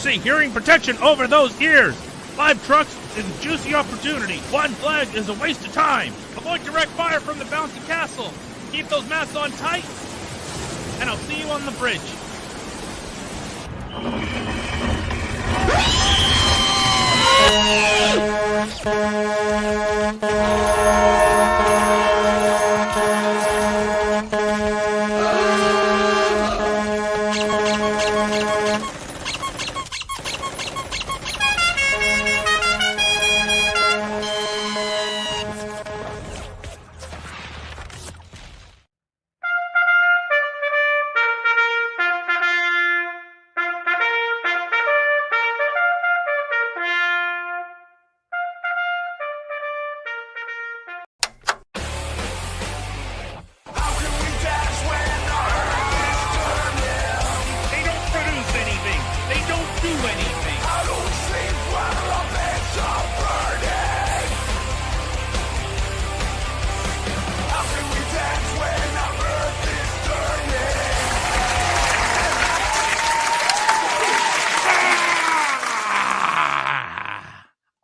emergency hearing protection over those ears. 5 trucks is a juicy opportunity. 1 flag is a waste of time. Avoid direct fire from the bouncy castle. Keep those masks on tight, and I'll see you on the bridge.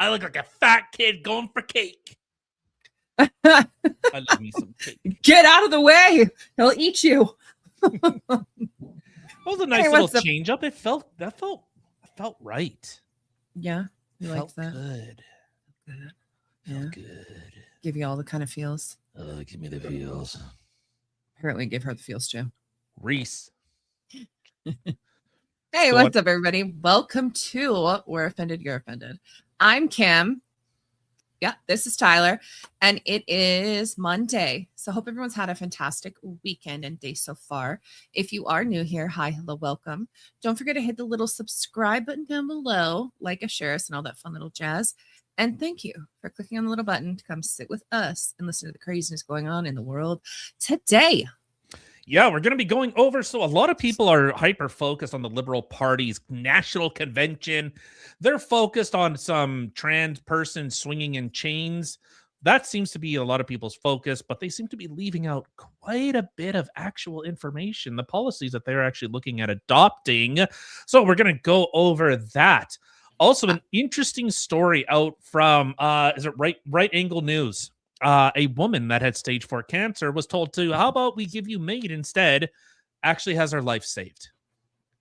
I look like a fat kid going for cake. I love me some cake. Get out of the way. He'll eat you. That was a nice little change up. It felt right. Yeah. You felt like that? Good. Yeah. Good. Give you all the kind of feels. Give me the feels. Apparently give her the feels too. Reese. Hey, what's up, everybody? Welcome to We're Offended, You're Offended. I'm Kim. Yeah, this is Tyler. And it is Monday. So I hope everyone's had a fantastic weekend and day so far. If you are new here, hi, hello, welcome. Don't forget to hit the little subscribe button down below, like us, share us, and all that fun little jazz. And thank you for clicking on the little button to come sit with us and listen to the craziness going on in the world today. Yeah, we're going to be going over. So a lot of people are hyper-focused on the Liberal Party's national convention. They're focused on some trans person swinging in chains. That seems to be a lot of people's focus, but they seem to be leaving out quite a bit of actual information, the policies that they're actually looking at adopting. So we're going to go over that. Also, an interesting story out from, is it Right Angle News? A woman that had stage 4 cancer was told to, how about we give you MAID instead? Actually has her life saved.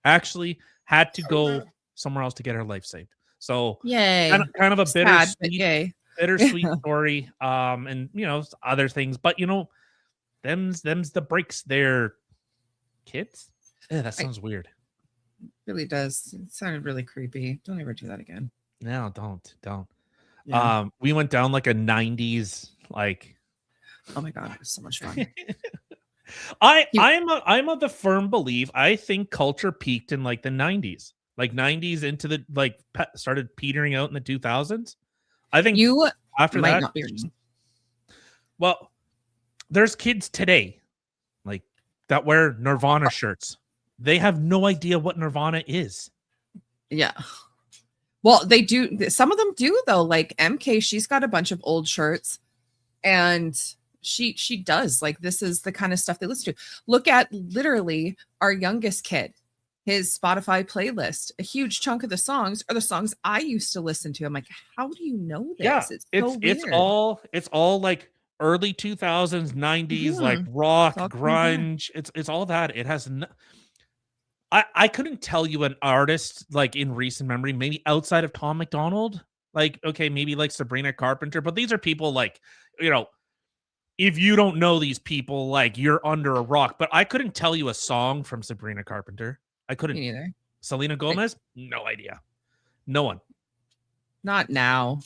Actually had to go somewhere else to get her life saved. So yay. Kind of a Sad, bittersweet story. And you know, other things, but you know, them's the breaks there, kids. Yeah, that sounds weird. Really does. It sounded really creepy. Don't ever do that again. No, don't. Yeah. We went down like a 90s, like, oh my god, it was so much fun. I'm of the firm belief. I think culture peaked in like the 90s, like 90s into the like started petering out in the 2000s. I think you after might that, not be well, there's kids today like that wear Nirvana shirts. They have no idea what Nirvana is. Yeah. Well, they do. Some of them do though. Like MK, she's got a bunch of old shirts, and she does like this is the kind of stuff they listen to. Look at literally our youngest kid, his Spotify playlist. A huge chunk of the songs are the songs I used to listen to. I'm like, how do you know this? Yeah, it's all like early 2000s, 90s, like rock, grunge. It's all that. It has. I couldn't tell you an artist like in recent memory, maybe outside of Tom McDonald, like, okay, maybe like Sabrina Carpenter, but these are people like, you know, if you don't know these people, like you're under a rock, but I couldn't tell you a song from Sabrina Carpenter. I couldn't either. Selena Gomez, no idea. No one. Not now.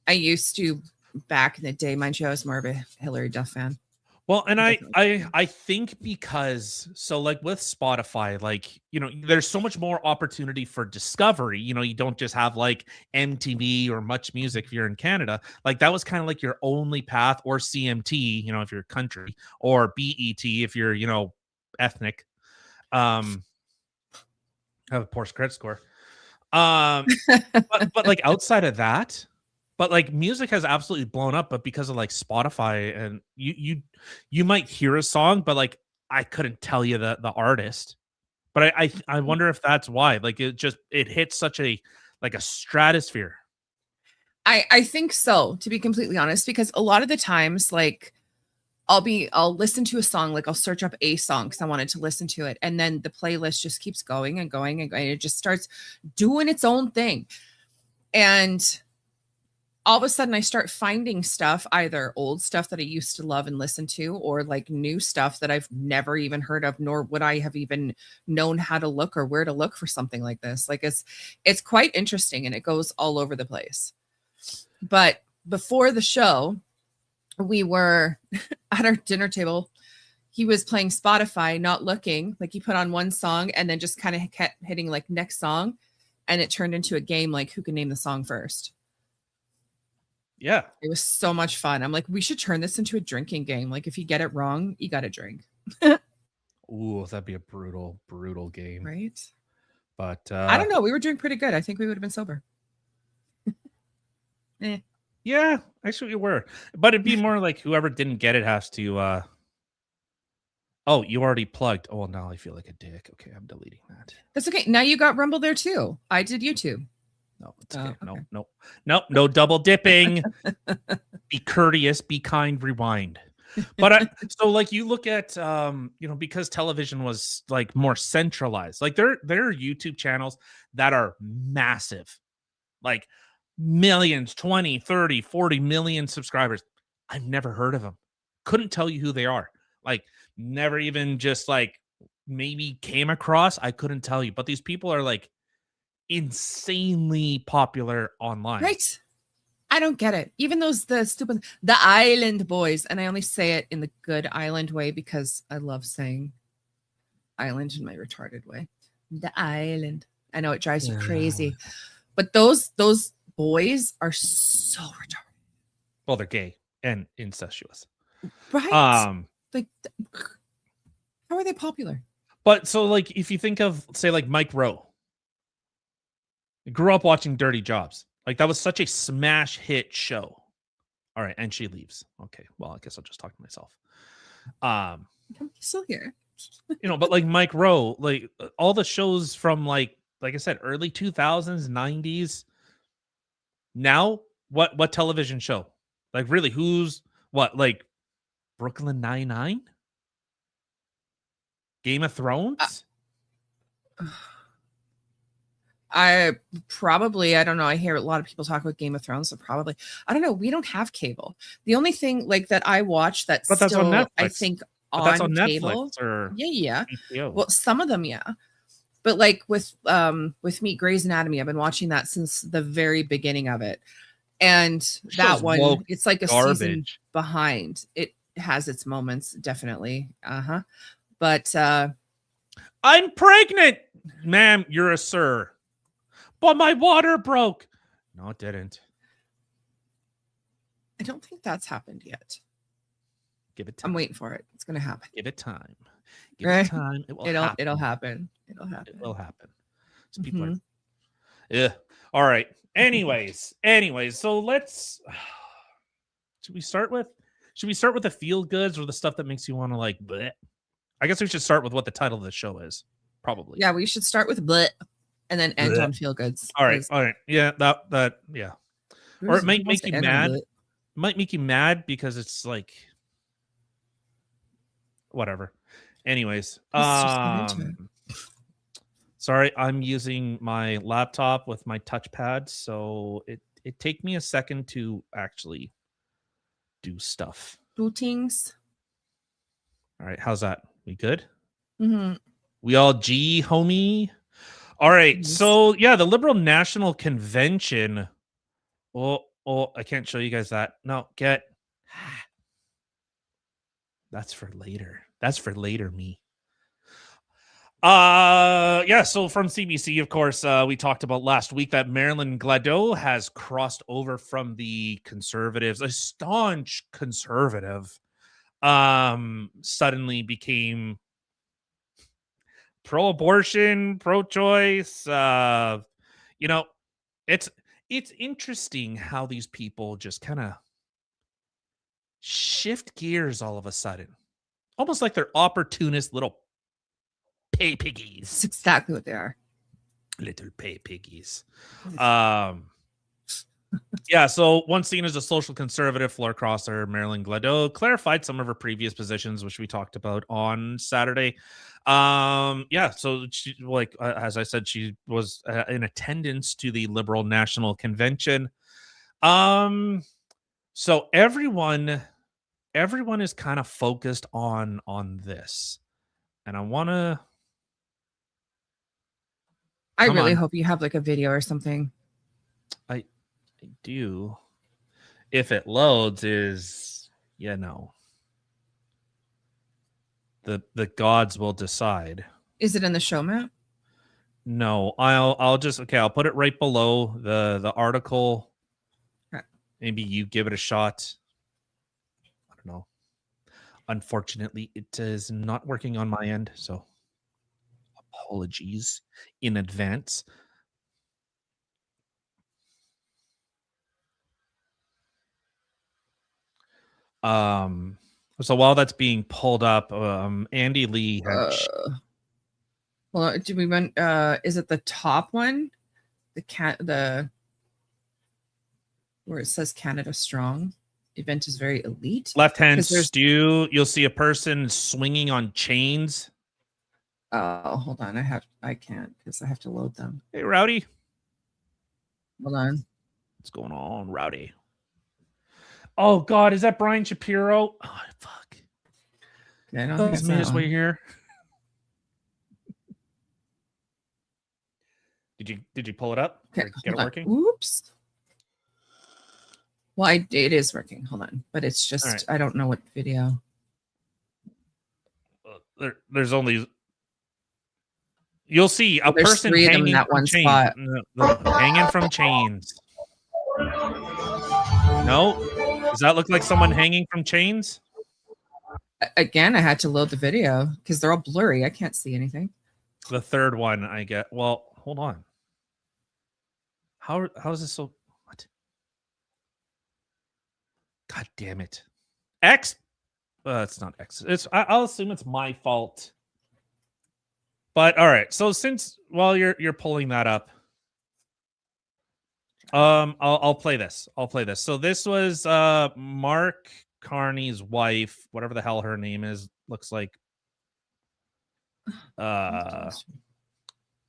I used to back in the day. Mind you, I was more of a Hillary Duff fan. Well, and I think because so like with Spotify, like, you know, there's so much more opportunity for discovery. You know, you don't just have like MTV or Much Music if you're in Canada. Like that was kind of like your only path, or CMT, you know, if you're country, or BET if you're, you know, ethnic. Have a poor credit score. But like outside of that, but like music has absolutely blown up, but because of like Spotify, and you might hear a song, but like I couldn't tell you the artist. But I wonder if that's why. Like it hits such a like a stratosphere. I think so, to be completely honest, because a lot of the times, like I'll listen to a song, like I'll search up a song because I wanted to listen to it, and then the playlist just keeps going and going and going. It just starts doing its own thing, and all of a sudden I start finding stuff, either old stuff that I used to love and listen to, or like new stuff that I've never even heard of, nor would I have even known how to look or where to look for something like this. Like it's quite interesting, and it goes all over the place. But before the show, we were at our dinner table. He was playing Spotify, not looking. Like he put on one song and then just kind of kept hitting like next song, and it turned into a game like who can name the song first. Yeah. It was so much fun. I'm like, we should turn this into a drinking game. Like if you get it wrong, you got to drink. Ooh, that'd be a brutal game. Right? But I don't know. We were doing pretty good. I think we would have been sober. Yeah, actually we were. But it'd be more like whoever didn't get it has to Oh, you already plugged. Oh, now I feel like a dick. Okay, I'm deleting that. That's okay. Now you got Rumble there too. I did YouTube. No, it's okay. No double dipping. Be courteous, be kind, rewind. But so like you look at because television was like more centralized. Like there are YouTube channels that are massive. Like millions, 20, 30, 40 million subscribers. I've never heard of them. Couldn't tell you who they are. Like never even just like maybe came across. I couldn't tell you. But these people are like insanely popular online. Right. I don't get it. Even the Island Boys, and I only say it in the good Island way because I love saying island in my retarded way. The Island. I know it drives you crazy. But those boys are so retarded. Well, they're gay and incestuous. Right. Like how are they popular? But so like if you think of say like Mike Rowe. Grew up watching Dirty Jobs. Like that was such a smash hit show. All right, and she leaves. Okay, well, I guess I'll just talk to myself. I'm still here. But like Mike Rowe, like all the shows from like I said, early 2000s, 90s. Now, what television show? Like really, who's what? Like Brooklyn Nine-Nine? Game of Thrones? I don't know. I hear a lot of people talk about Game of Thrones, so probably, I don't know. We don't have cable. The only thing like that I watch that's still, on Netflix. I think that's on cable. Netflix or yeah. HBO. Well, some of them, yeah. But like with me, Grey's Anatomy, I've been watching that since the very beginning of it. And that one, it's like a season behind. It has its moments, definitely. But I'm pregnant. Ma'am, you're a sir. But my water broke. No, it didn't. I don't think that's happened yet. Give it time. I'm waiting for it. It's going to happen. Give it time. Give it time. It will happen. It'll happen. It will happen. So people are... Yeah. All right. Anyways. So let's... Should we start with the feel goods or the stuff that makes you want to like... Bleh? I guess we should start with what the title of the show is. Probably. Yeah, we should start with bleh and then end on feel goods. All right. Yeah, that yeah. Or it might make you mad. It might make you mad because it's like whatever. Anyways, sorry, I'm using my laptop with my touchpad, so it take me a second to actually do stuff. Do things. All right, how's that? We good? Mm-hmm. We all G, homie. All right, so yeah, the Liberal National Convention. Oh, I can't show you guys that. No, get. That's for later. That's for later, me. Yeah, so from CBC, of course, we talked about last week that Marilyn Glado has crossed over from the Conservatives, a staunch conservative, suddenly became pro-abortion, pro-choice. It's interesting how these people just kind of shift gears all of a sudden, almost like they're opportunist little pay piggies. That's exactly what they are. Little pay piggies. Yeah, so one seen as a social conservative, floor crosser, Marilyn Glado clarified some of her previous positions, which we talked about on Saturday. Yeah, so she, like as I said, she was in attendance to the Liberal National Convention. So everyone is kind of focused on this, and I want to. I really hope you have like a video or something. I do. If it loads, is the gods will decide. Is it in the show map? No, I'll put it right below the article. Okay. Maybe you give it a shot. I don't know. Unfortunately, it is not working on my end, so apologies in advance. So while that's being pulled up, Andy Lee had well, do we want is it the top one? The where it says Canada Strong event is very elite. Left hand stew, you'll see a person swinging on chains. Oh, hold on. I can't because I have to load them. Hey, Rowdy. Hold on. What's going on, Rowdy? Oh God, is that Brian Shapiro? Oh fuck. Okay, I don't think it's me this way here. Did you pull it up? Okay, get it working? Oops. Well, it is working. Hold on, but it's just right. I don't know what video. There's only. You'll see a person hanging in that from one chains. spot. Hanging from chains. No, does that look like someone hanging from chains? Again, I had to load the video because they're all blurry. I can't see anything. The third one I get. Well, hold on. How is this so? What? God damn it! X. It's not X. I'll assume it's my fault. But all right. So while you're pulling that up, I'll play this. So this was Mark Carney's wife, whatever the hell her name is. Looks like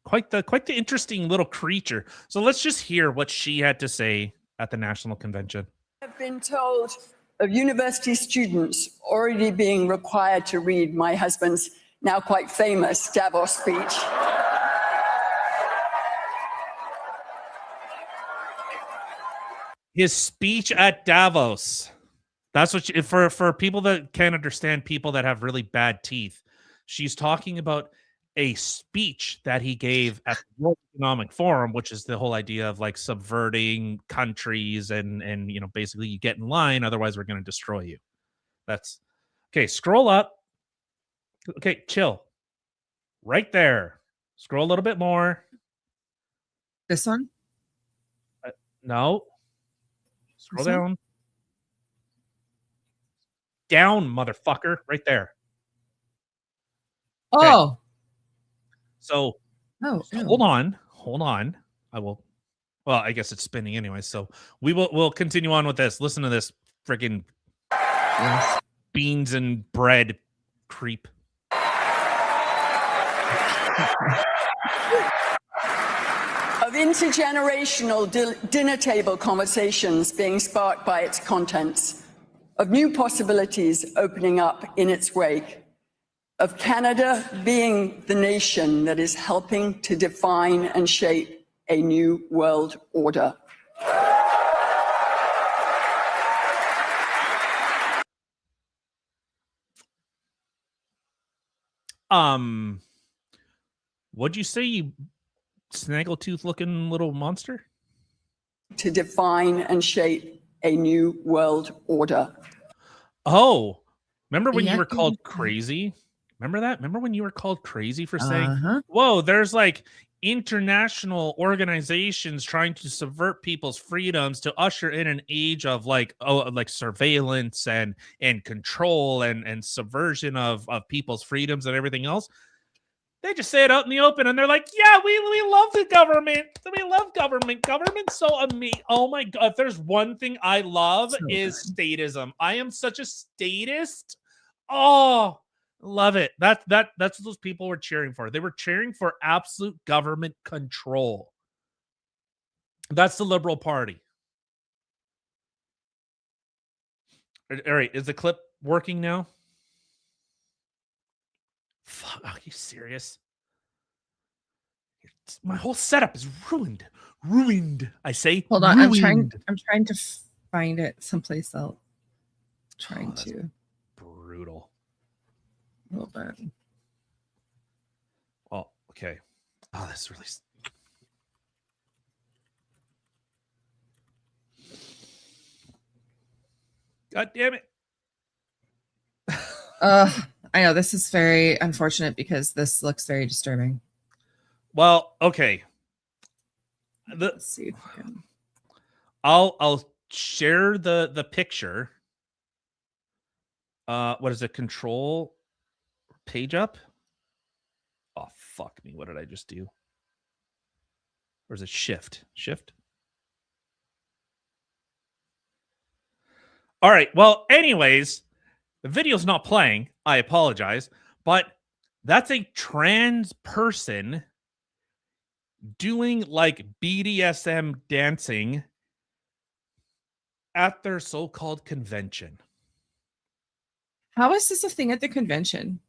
quite the interesting little creature. So let's just hear what she had to say at the National Convention. I've been told of university students already being required to read my husband's now quite famous Davos speech. His speech at Davos. That's what for people that can't understand, people that have really bad teeth. She's talking about a speech that he gave at the World Economic Forum, which is the whole idea of like subverting countries and basically you get in line, otherwise we're going to destroy you. That's okay. Scroll up. Okay, chill. Right there. Scroll a little bit more. This one? No. Scroll down. Down, motherfucker. Right there. Okay. Oh. So hold on. I will. Well, I guess it's spinning anyway. So we'll continue on with this. Listen to this freaking beans and bread creep. Of intergenerational dinner table conversations being sparked by its contents, of new possibilities opening up in its wake, of Canada being the nation that is helping to define and shape a new world order. What'd you say, you snaggletooth looking little monster? To define and shape a new world order. Oh, remember when you were called crazy? Remember that? Remember when you were called crazy for saying, whoa, there's like international organizations trying to subvert people's freedoms to usher in an age of like surveillance and control and subversion of people's freedoms and everything else. They just say it out in the open, and they're like, "Yeah, we love the government. We love government. Government's so amazing. Oh my god! If there's one thing I love, So is statism. I am such a statist. Oh, love it. That's what those people were cheering for. They were cheering for absolute government control. That's the Liberal Party. All right, is the clip working now? Fuck, are you serious? My whole setup is ruined. Ruined. I say. Hold on, ruined. I'm trying to find it someplace else. Trying that's to. Brutal. Hold on. Oh, okay. Oh, that's really. God damn it. I know this is very unfortunate because this looks very disturbing. Well, okay. Let's see if I can. I'll share the picture. What is it? Control page up? Oh, fuck me. What did I just do? Or is it shift? Shift? All right. Well, anyways, the video's not playing. I apologize. But that's a trans person doing like BDSM dancing at their so-called convention. How is this a thing at the convention?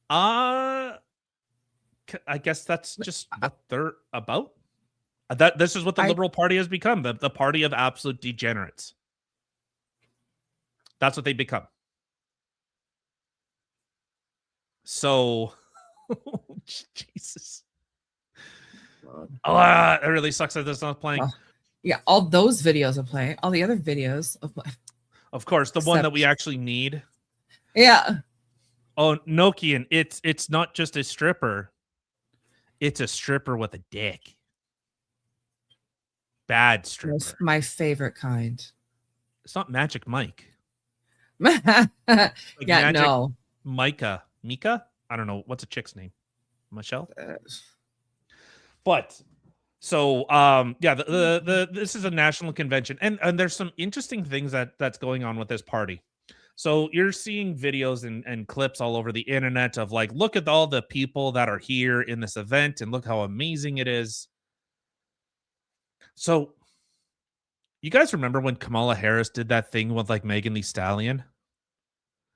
I guess that's just what they're about. This is what the Liberal Party has become, the party of absolute degenerates. That's what they become. So, Jesus. It really sucks that this is not playing. Well, yeah, all those videos are playing. All the other videos are playing. Of course, the one that we actually need. Yeah. Oh, Nokian, it's not just a stripper. It's a stripper with a dick. Bad stripper. That's my favorite kind. It's not Magic Mike. Yeah, Magic no. Mika. I don't know. What's a chick's name? Michelle? But so yeah, this is a national convention, and there's some interesting things that's going on with this party. So you're seeing videos and clips all over the internet of like, look at all the people that are here in this event and look how amazing it is. So you guys remember when Kamala Harris did that thing with like Megan Thee Stallion?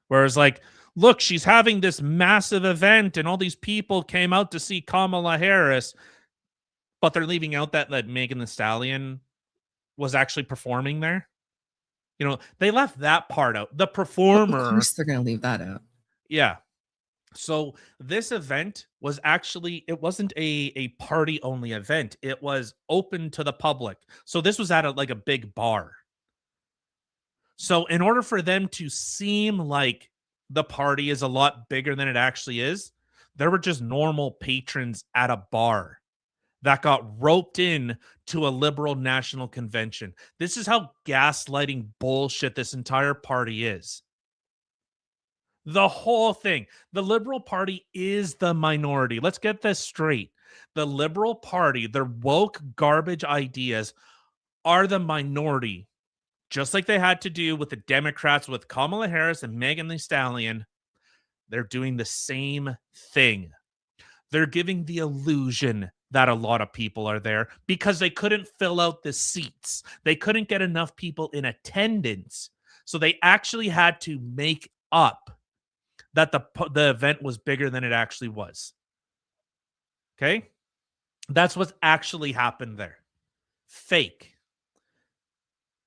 Where it's like, look, she's having this massive event and all these people came out to see Kamala Harris, but they're leaving out that Megan Thee Stallion was actually performing there. You know, they left that part out. The performer. Of course they're going to leave that out. Yeah. So this event was actually, it wasn't a party only event. It was open to the public. So this was at a big bar. So in order for them to seem like the party is a lot bigger than it actually is, there were just normal patrons at a bar that got roped in to a Liberal national convention. This is how gaslighting bullshit this entire party is. The whole thing. The Liberal Party is the minority. Let's get this straight. The Liberal Party, their woke garbage ideas are the minority. Just like they had to do with the Democrats with Kamala Harris and Megan Thee Stallion, they're doing the same thing. They're giving the illusion that a lot of people are there because they couldn't fill out the seats. They couldn't get enough people in attendance. So they actually had to make up that the event was bigger than it actually was. Okay? That's what's actually happened there. Fake.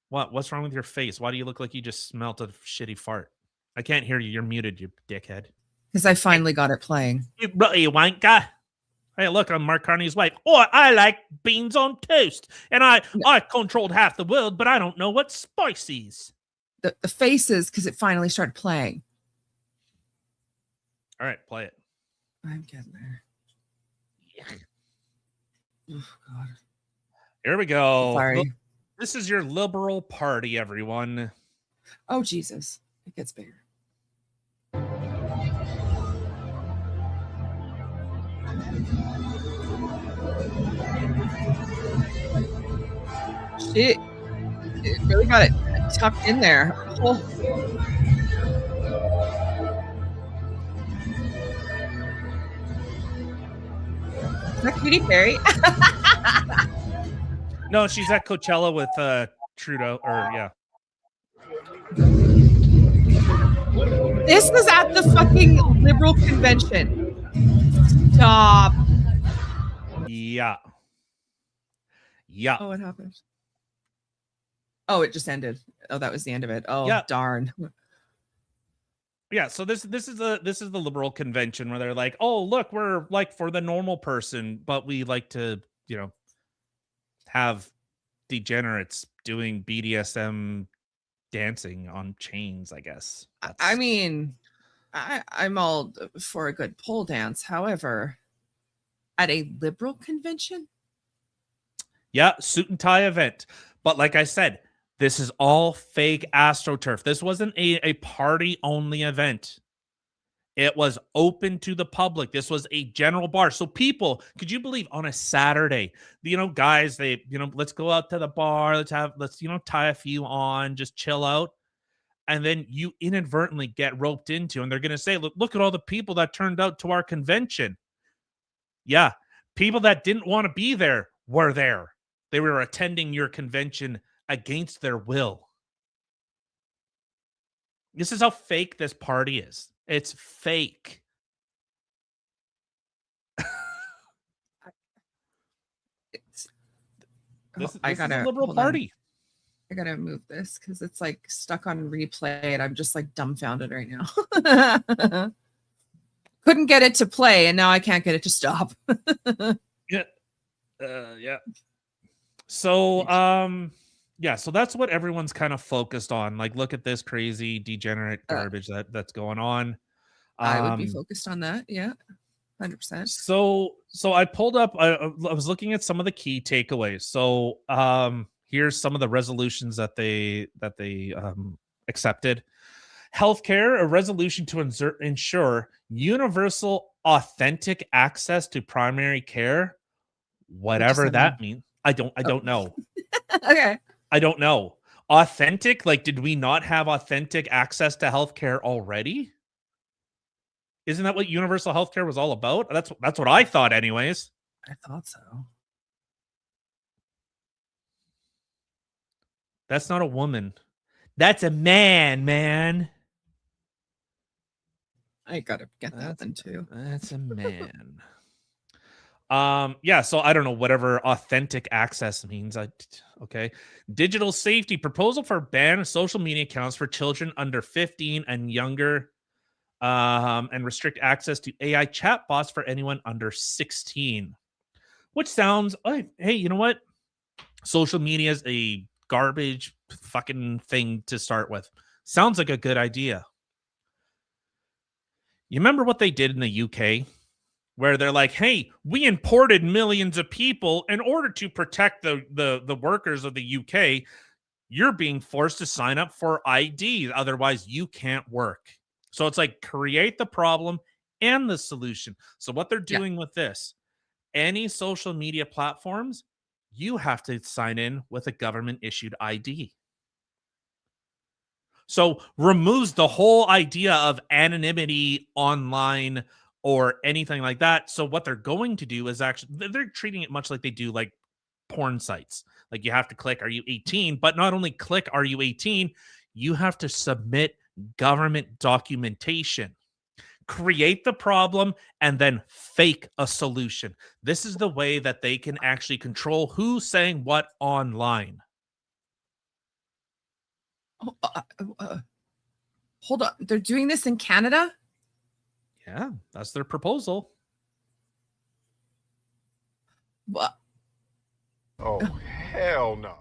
What's wrong with your face? Why do you look like you just smelt a shitty fart? I can't hear you. You're muted, you dickhead. Because I finally got it playing. You wanker. Hey, look, I'm Mark Carney's wife. Oh, I like beans on toast. And I controlled half the world, but I don't know what spices. The faces, because it finally started playing. All right, play it. I'm getting there. Oh, God. Here we go. Sorry. Look, this is your Liberal Party, everyone. Oh, Jesus. It gets bigger. Shit. It really got it tucked in there. Oh. Is that Katy Perry? No, she's at Coachella with Trudeau, or yeah. This is at the fucking Liberal convention. Stop. Yeah. Yeah. Oh, what happened? Oh, it just ended. Oh, that was the end of it. Oh, Yeah. darn. Yeah, so this is the Liberal convention where they're like, "Oh, look, we're like for the normal person, but we like to, have degenerates doing BDSM dancing on chains, I guess." I mean, I'm all for a good pole dance. However, at a Liberal convention? Yeah, suit and tie event. But like I said, this is all fake AstroTurf. This wasn't a party-only event. It was open to the public. This was a general bar. So people, could you believe on a Saturday, guys, they, let's go out to the bar. Let's tie a few on, just chill out. And then you inadvertently get roped into, and they're going to say, look at all the people that turned out to our convention. Yeah. People that didn't want to be there were there. They were attending your convention against their will. This is how fake this party is. It's fake. This is a liberal party. I gotta move this because it's like stuck on replay and I'm just like dumbfounded right now. Couldn't get it to play and now I can't get it to stop. Yeah. Yeah. So, so that's what everyone's kind of focused on. Like, look at this crazy degenerate garbage that's going on. I would be focused on that. Yeah. 100%. So I pulled up, I was looking at some of the key takeaways. So, here's some of the resolutions that they accepted. Healthcare, a resolution to ensure universal, authentic access to primary care, whatever that means. I don't know. Okay. I don't know. Authentic, like, did we not have authentic access to healthcare already? Isn't that what universal healthcare was all about? That's what I thought, anyways. I thought so. That's not a woman. That's a man. I gotta get that then too. That's a man. So I don't know whatever authentic access means. Okay. Digital safety proposal for ban of social media accounts for children under 15 and younger, and restrict access to AI chatbots for anyone under 16. Which sounds, hey, you know what? Social media is a garbage fucking thing to start with. Sounds like a good idea. You remember what they did in the UK? Where they're like, hey, we imported millions of people in order to protect the workers of the UK. You're being forced to sign up for ID. Otherwise, you can't work. So it's like create the problem and the solution. So what they're doing with this, any social media platforms, you have to sign in with a government issued ID. So removes the whole idea of anonymity online or anything like that. So what they're going to do is actually, they're treating it much like they do like porn sites. Like you have to click, are you 18? But not only click, are you 18? You have to submit government documentation. Create the problem and then fake a solution. This is the way that they can actually control who's saying what online. Hold on. They're doing this in Canada? Yeah, that's their proposal. What? Oh, hell no.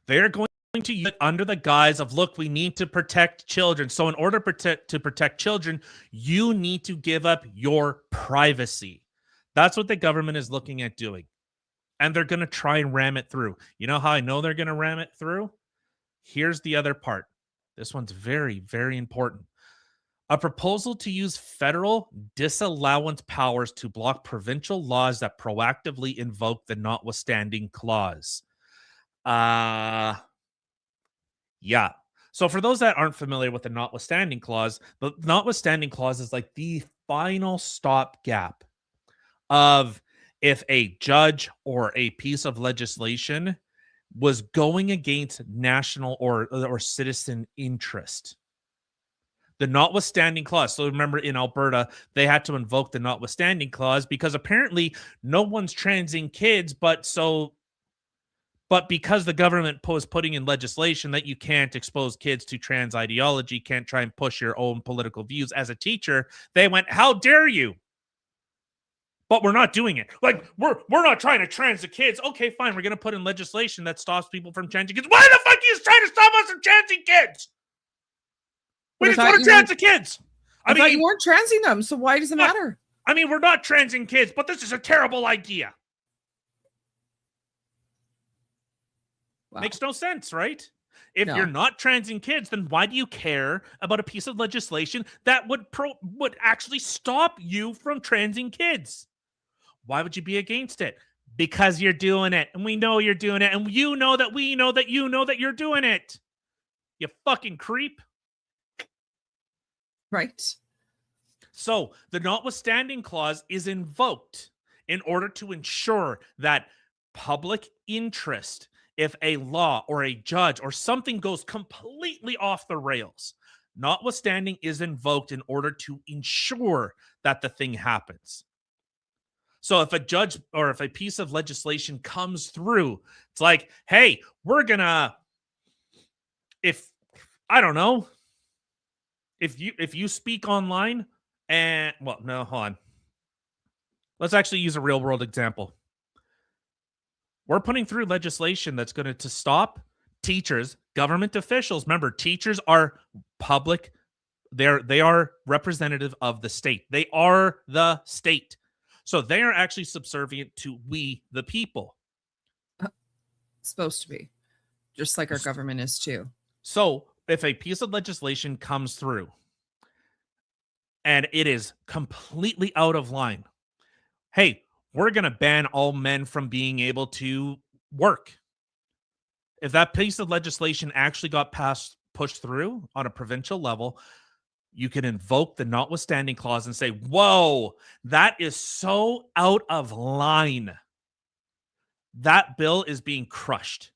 They're going to use it under the guise of, look, we need to protect children. So in order to protect children, you need to give up your privacy. That's what the government is looking at doing. And they're going to try and ram it through. You know how I know they're going to ram it through? Here's the other part. This one's very, very important. A proposal to use federal disallowance powers to block provincial laws that proactively invoke the notwithstanding clause. Yeah. So for those that aren't familiar with the notwithstanding clause, the notwithstanding clause is like the final stopgap of if a judge or a piece of legislation was going against national or citizen interest. The notwithstanding clause. So remember, in Alberta, they had to invoke the notwithstanding clause because apparently no one's transing kids, but because the government was putting in legislation that you can't expose kids to trans ideology, can't try and push your own political views as a teacher, they went, how dare you? But we're not doing it. Like, we're not trying to trans the kids. Okay, fine. We're going to put in legislation that stops people from transing kids. Why the fuck are you trying to stop us from transing kids? We just want to trans the kids. I thought you weren't transing them, so why does it matter? I mean, we're not transing kids, but this is a terrible idea. Wow. Makes no sense, right? If you're not transing kids, then why do you care about a piece of legislation that would actually stop you from transing kids? Why would you be against it? Because you're doing it, and we know you're doing it, and you know that we know that you know that you're doing it. You fucking creep. Right. So the notwithstanding clause is invoked in order to ensure that public interest, if a law or a judge or something goes completely off the rails, notwithstanding is invoked in order to ensure that the thing happens. So if a judge or if a piece of legislation comes through, it's like, hey, we're gonna, if you speak online and, well, no, hold on. Let's actually use a real world example. We're putting through legislation that's going to stop teachers, government officials. Remember, teachers are public. They are representative of the state. They are the state. So they are actually subservient to we, the people. It's supposed to be. Just like our government is too. So if a piece of legislation comes through and it is completely out of line, hey, we're going to ban all men from being able to work. If that piece of legislation actually got pushed through on a provincial level, you can invoke the notwithstanding clause and say, whoa, that is so out of line. That bill is being crushed.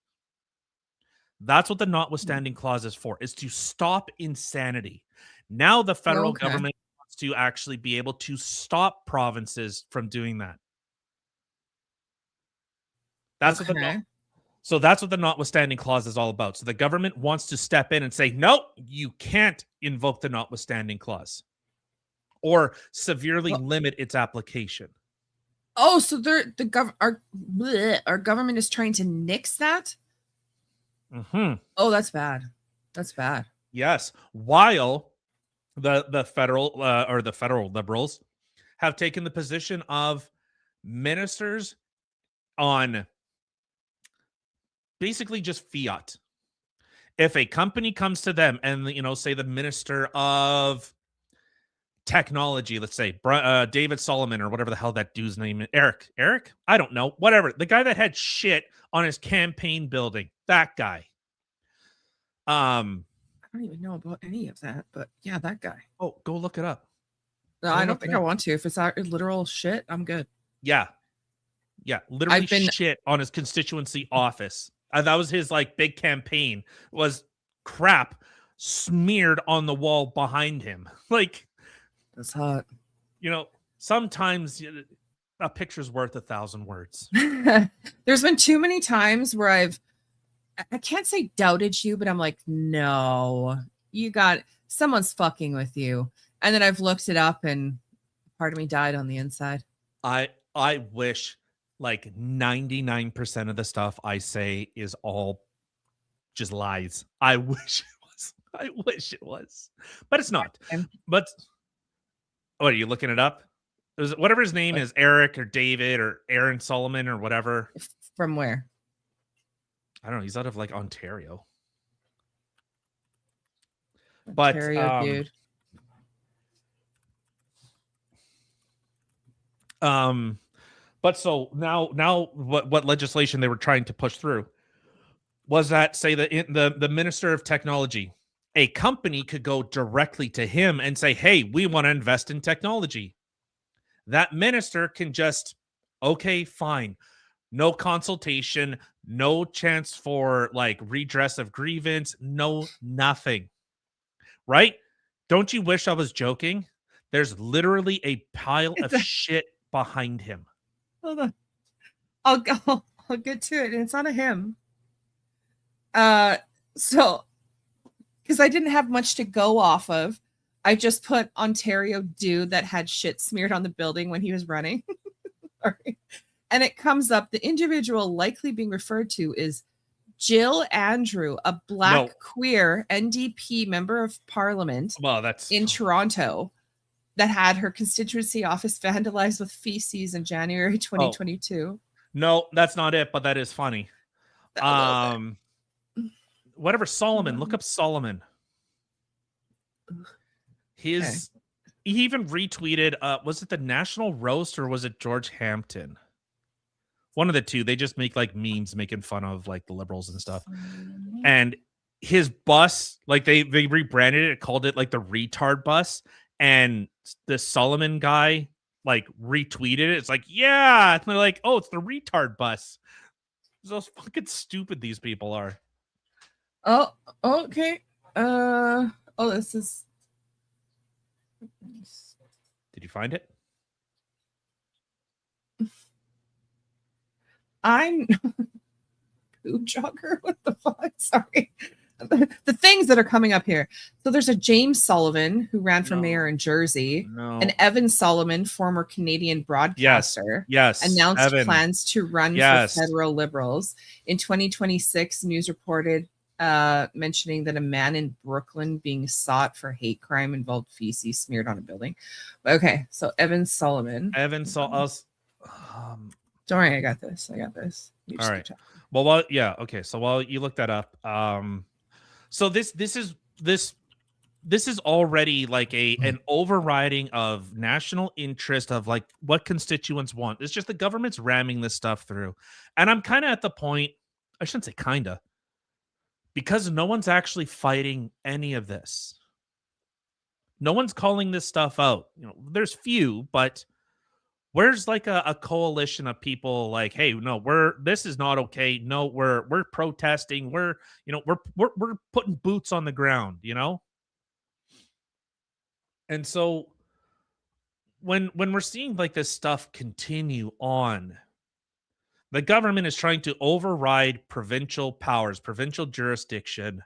That's what the notwithstanding clause is for, is to stop insanity. Now the federal government wants to actually be able to stop provinces from doing that. That's what that's what the notwithstanding clause is all about. So the government wants to step in and say, no, you can't invoke the notwithstanding clause or severely limit its application. Oh, so our government is trying to nix that? Mm-hmm. Oh, that's bad. That's bad. Yes. While the federal or the federal liberals have taken the position of ministers on basically just fiat. If a company comes to them and, say the minister of technology, let's say David Solomon or whatever the hell that dude's name is, Eric, I don't know, whatever, the guy that had shit on his campaign building, that guy. I don't even know about any of that, but yeah, that guy. Oh, go look it up. No, I don't think I want to. If it's literal shit, I'm good. Yeah, literally shit on his constituency office. That was his big campaign, was crap smeared on the wall behind him. That's hot. Sometimes a picture's worth 1,000 words. There's been too many times where I can't say doubted you, but I'm like, no, someone's fucking with you. And then I've looked it up and part of me died on the inside. I wish 99% of the stuff I say is all just lies. I wish it was. But it's not. But what, are you looking it up? Whatever his name is, Eric or David or Aaron Solomon or whatever. From where? I don't know. He's out of Ontario. Ontario, dude. But so now what legislation they were trying to push through was that, say, the minister of technology, a company could go directly to him and say, hey, we want to invest in technology. That minister can just, okay, fine. No consultation, no chance for like redress of grievance, no nothing. Right? Don't you wish I was joking? There's literally a pile of shit behind him. Hold on. I'll get to it. And it's not a him. So because I didn't have much to go off of, I just put Ontario dude that had shit smeared on the building when he was running. Sorry. And it comes up, the individual likely being referred to is Jill Andrew, a black queer NDP member of parliament in Toronto that had her constituency office vandalized with feces in January 2022. No, that's not it, but that is funny. Whatever, Solomon, look up Solomon. He even retweeted, was it the National Roast or was it George Hampton? One of the two. They just make like memes making fun of like the liberals and stuff. And his bus, like they rebranded it, called it like the retard bus. And the Solomon guy like retweeted it. It's like, yeah. And they're like, oh, it's the retard bus. So fucking stupid these people are. Oh, okay. This is. Did you find it? I'm poo jogger. What the fuck? Sorry. The things that are coming up here. So there's a James Sullivan who ran for mayor in Jersey. And Evan Solomon, former Canadian broadcaster, announced plans to run for federal Liberals. In 2026, news reported mentioning that a man in Brooklyn being sought for hate crime involved feces smeared on a building. Okay, so Evan Solomon. Don't worry, I got this. All right. Well, so while you look that up, so this is already like an overriding of national interest of like what constituents want. It's just the government's ramming this stuff through, and I'm kind of at the point. I shouldn't say kinda, because no one's actually fighting any of this. No one's calling this stuff out. There's few, but where's like a coalition of people like, hey, no, this is not okay. No, we're protesting. We're putting boots on the ground, And so when we're seeing like this stuff continue on, the government is trying to override provincial powers, provincial jurisdiction,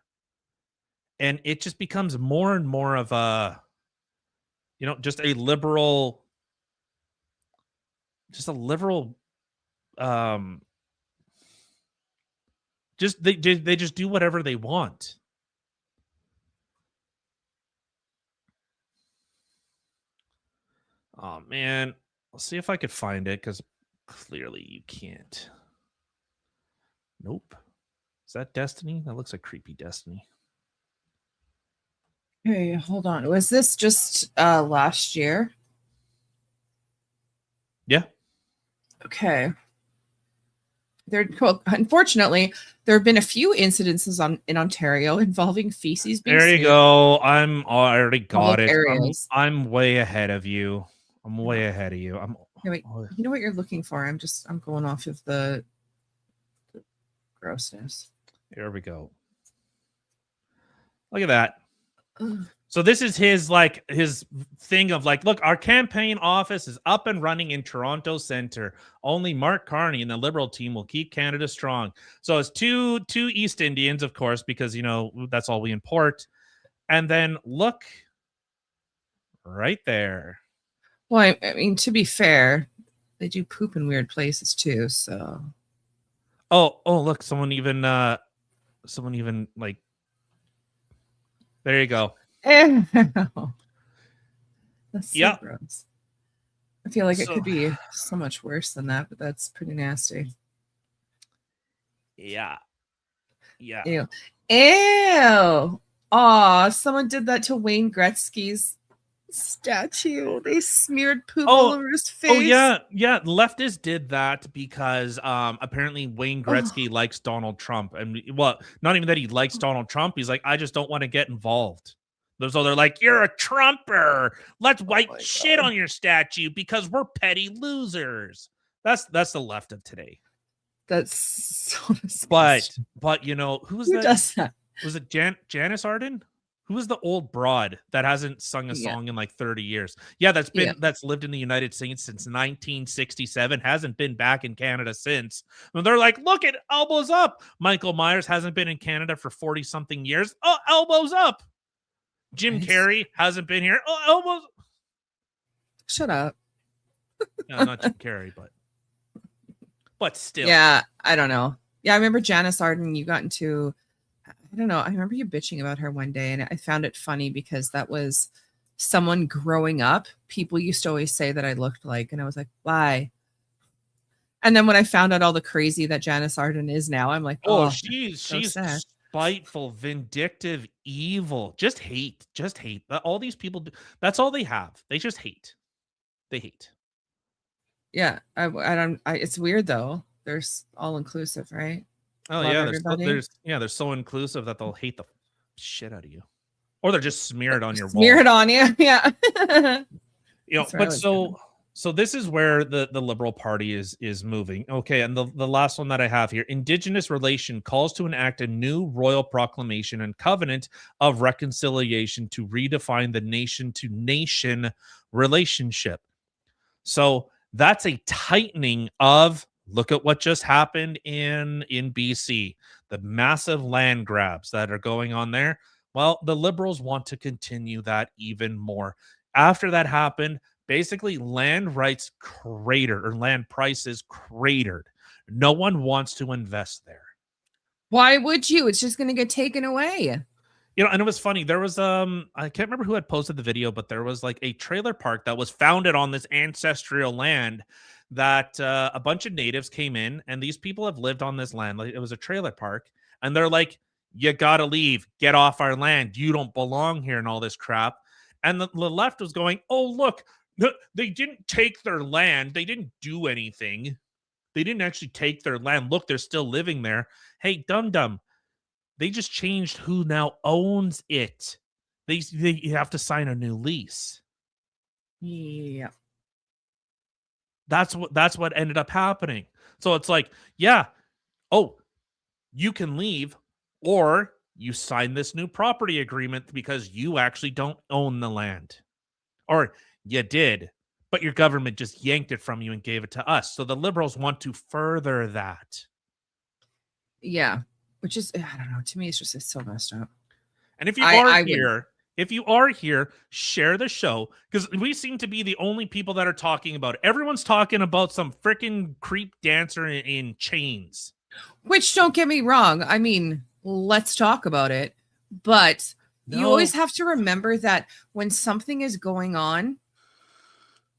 and it just becomes more and more of a, just a liberal, they just do whatever they want. Oh man, I'll see if I could find it, because clearly you can't. Nope. Is that Destiny? That looks like creepy Destiny. Hey, hold on. Was this just last year? Yeah. Okay. Unfortunately, there have been a few incidences in Ontario involving feces being There you go. I already got it. I'm way ahead of you. Wait, you know what you're looking for? I'm going off of the grossness. Here we go. Look at that. So this is his thing of like, look, our campaign office is up and running in Toronto Centre. Only Mark Carney and the Liberal team will keep Canada strong. So it's two East Indians, of course, because that's all we import. And then look right there. Well, I mean, to be fair, they do poop in weird places too. So. Oh, look, someone even like. There you go. That's so gross. I feel like it could be so much worse than that, but that's pretty nasty. Yeah. Ew. Aw, someone did that to Wayne Gretzky's statue. They smeared poop all over his face. Oh yeah, leftists did that because apparently Wayne Gretzky likes Donald Trump, and well, not even that he likes Donald Trump. He's like, I just don't want to get involved. So they're like, you're a Trumper. Let's wipe shit on your statue because we're petty losers. That's the left of today. That's so disgusting. But you know who does that? Was it Janice Arden? Who was the old broad that hasn't sung a song in like 30 years? Yeah, that's lived in the United States since 1967, hasn't been back in Canada since. And they're like, look at elbows up. Michael Myers hasn't been in Canada for 40 something years. Oh, elbows up. Jim Carrey hasn't been here. Oh, elbows. Shut up. No, not Jim Carrey, but still. Yeah, I don't know. Yeah, I remember Janice Arden. You got into, I don't know. I remember you bitching about her one day, and I found it funny because that was someone growing up. People used to always say that I looked like, and I was like, why? And then when I found out all the crazy that Janice Arden is now, I'm like, she's sad. Spiteful, vindictive, evil. Just hate. All these people do. That's all they have. They just hate. They hate. Yeah, I don't. It's weird though. There's all inclusive, right? Oh yeah, they're so inclusive that they'll hate the shit out of you, or they're just smeared on your wall. Smear it on you, yeah. You know, but so this is where the Liberal Party is moving. Okay, and the last one that I have here: Indigenous Relation calls to enact a new royal proclamation and covenant of reconciliation to redefine the nation-to-nation relationship. So that's a tightening of. Look at what just happened in BC, the massive land grabs that are going on there. Well, the Liberals want to continue that even more. After that happened, basically land rights cratered, or land prices cratered. No one wants to invest there. Why would you? It's just going to get taken away. You know, and it was funny. There was I can't remember who had posted the video, but there was like a trailer park that was founded on this ancestral land that a bunch of natives came in, and these people have lived on this land. Like, it was a trailer park, and they're like, you gotta leave, get off our land, you don't belong here, and all this crap. And the left was going, oh look, they didn't take their land, they didn't do anything, they didn't actually take their land, look, they're still living there. Hey, dum they just changed who now owns it. They have to sign a new lease. Yeah. That's what ended up happening. So it's like, yeah, oh, you can leave, or you sign this new property agreement because you actually don't own the land. Or you did, but your government just yanked it from you and gave it to us. So the Liberals want to further that. Yeah, which is, I don't know, to me, it's so messed up. And if you are here, if you are here, share the show, because we seem to be the only people that are talking about it. Everyone's talking about some freaking creep dancer in chains. Which, don't get me wrong, I mean, let's talk about it. But you always have to remember that when something is going on,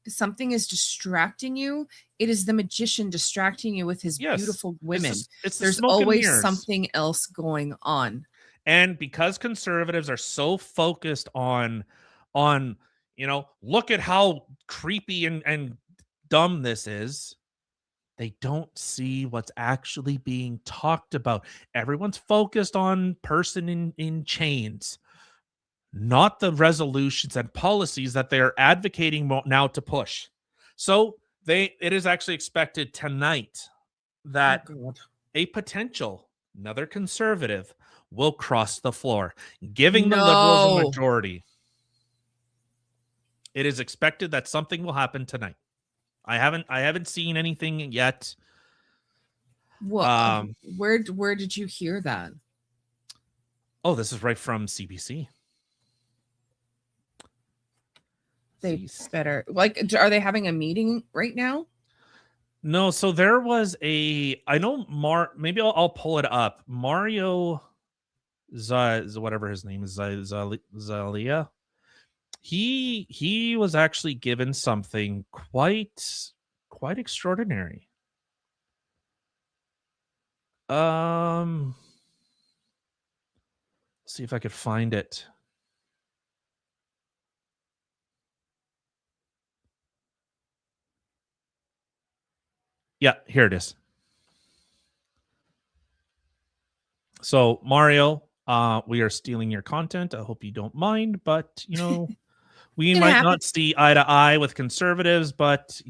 something is distracting you, it is the magician distracting you with his beautiful women. There's always something else going on. And because conservatives are so focused on, you know, look at how creepy and dumb this is, they don't see what's actually being talked about. Everyone's focused on person in chains, not the resolutions and policies that they are advocating now to push. So it is actually expected tonight that another conservative will cross the floor, giving the Liberals a majority. It is expected that something will happen tonight. I haven't seen anything yet. Well, where did you hear that? Oh, this is right from CBC. They better, like, are they having a meeting right now? No, so there was I know maybe I'll pull it up. Mario whatever his name is, Zalia. He was actually given something quite extraordinary. See if I could find it. Yeah, here it is. So Mario, we are stealing your content. I hope you don't mind, but we Gonna might happen. not see eye to eye with conservatives, but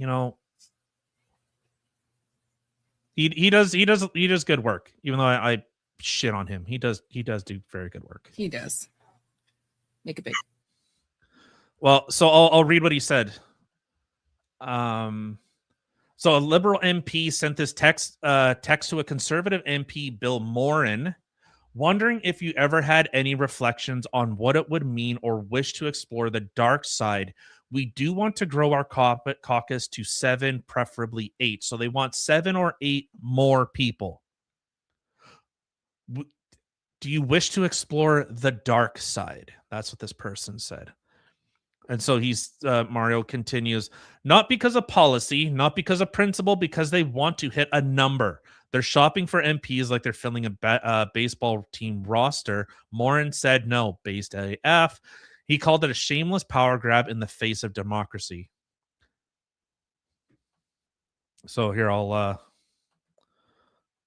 he does good work. Even though I shit on him, he does do very good work. He does. Make it big. Well, so I'll read what he said. So a Liberal MP sent this text to a Conservative MP, Bill Moran, wondering if you ever had any reflections on what it would mean or wish to explore the dark side. We do want to grow our caucus to 7, preferably 8. So they want 7 or 8 more people. Do you wish to explore the dark side? That's what this person said. And so Mario continues, not because of policy, not because of principle, because they want to hit a number. They're shopping for MPs like they're filling a baseball team roster. Moran said no, based AF. He called it a shameless power grab in the face of democracy. So here, I'll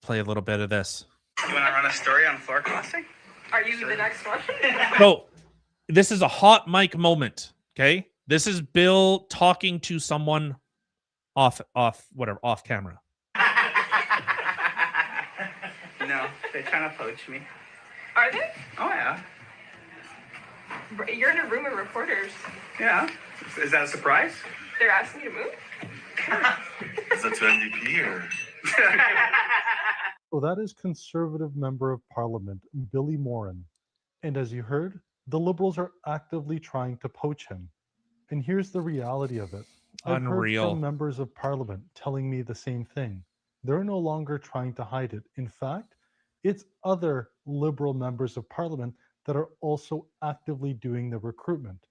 play a little bit of this. You want to run a story on floor crossing? Are you the next one? So this is a hot mic moment. Okay, this is Bill talking to someone off camera. No, they're trying to poach me. Are they? Oh yeah, You're in a room of reporters. yeah. Is that a surprise? They're asking you to move? Is that to NDP or? So that is Conservative Member of Parliament, Billy Moran. And as you heard, the Liberals are actively trying to poach him. And here's the reality of it. I've heard Unreal. from members of Parliament telling me the same thing. They're no longer trying to hide it. In fact, it's other Liberal members of Parliament that are also actively doing the recruitment.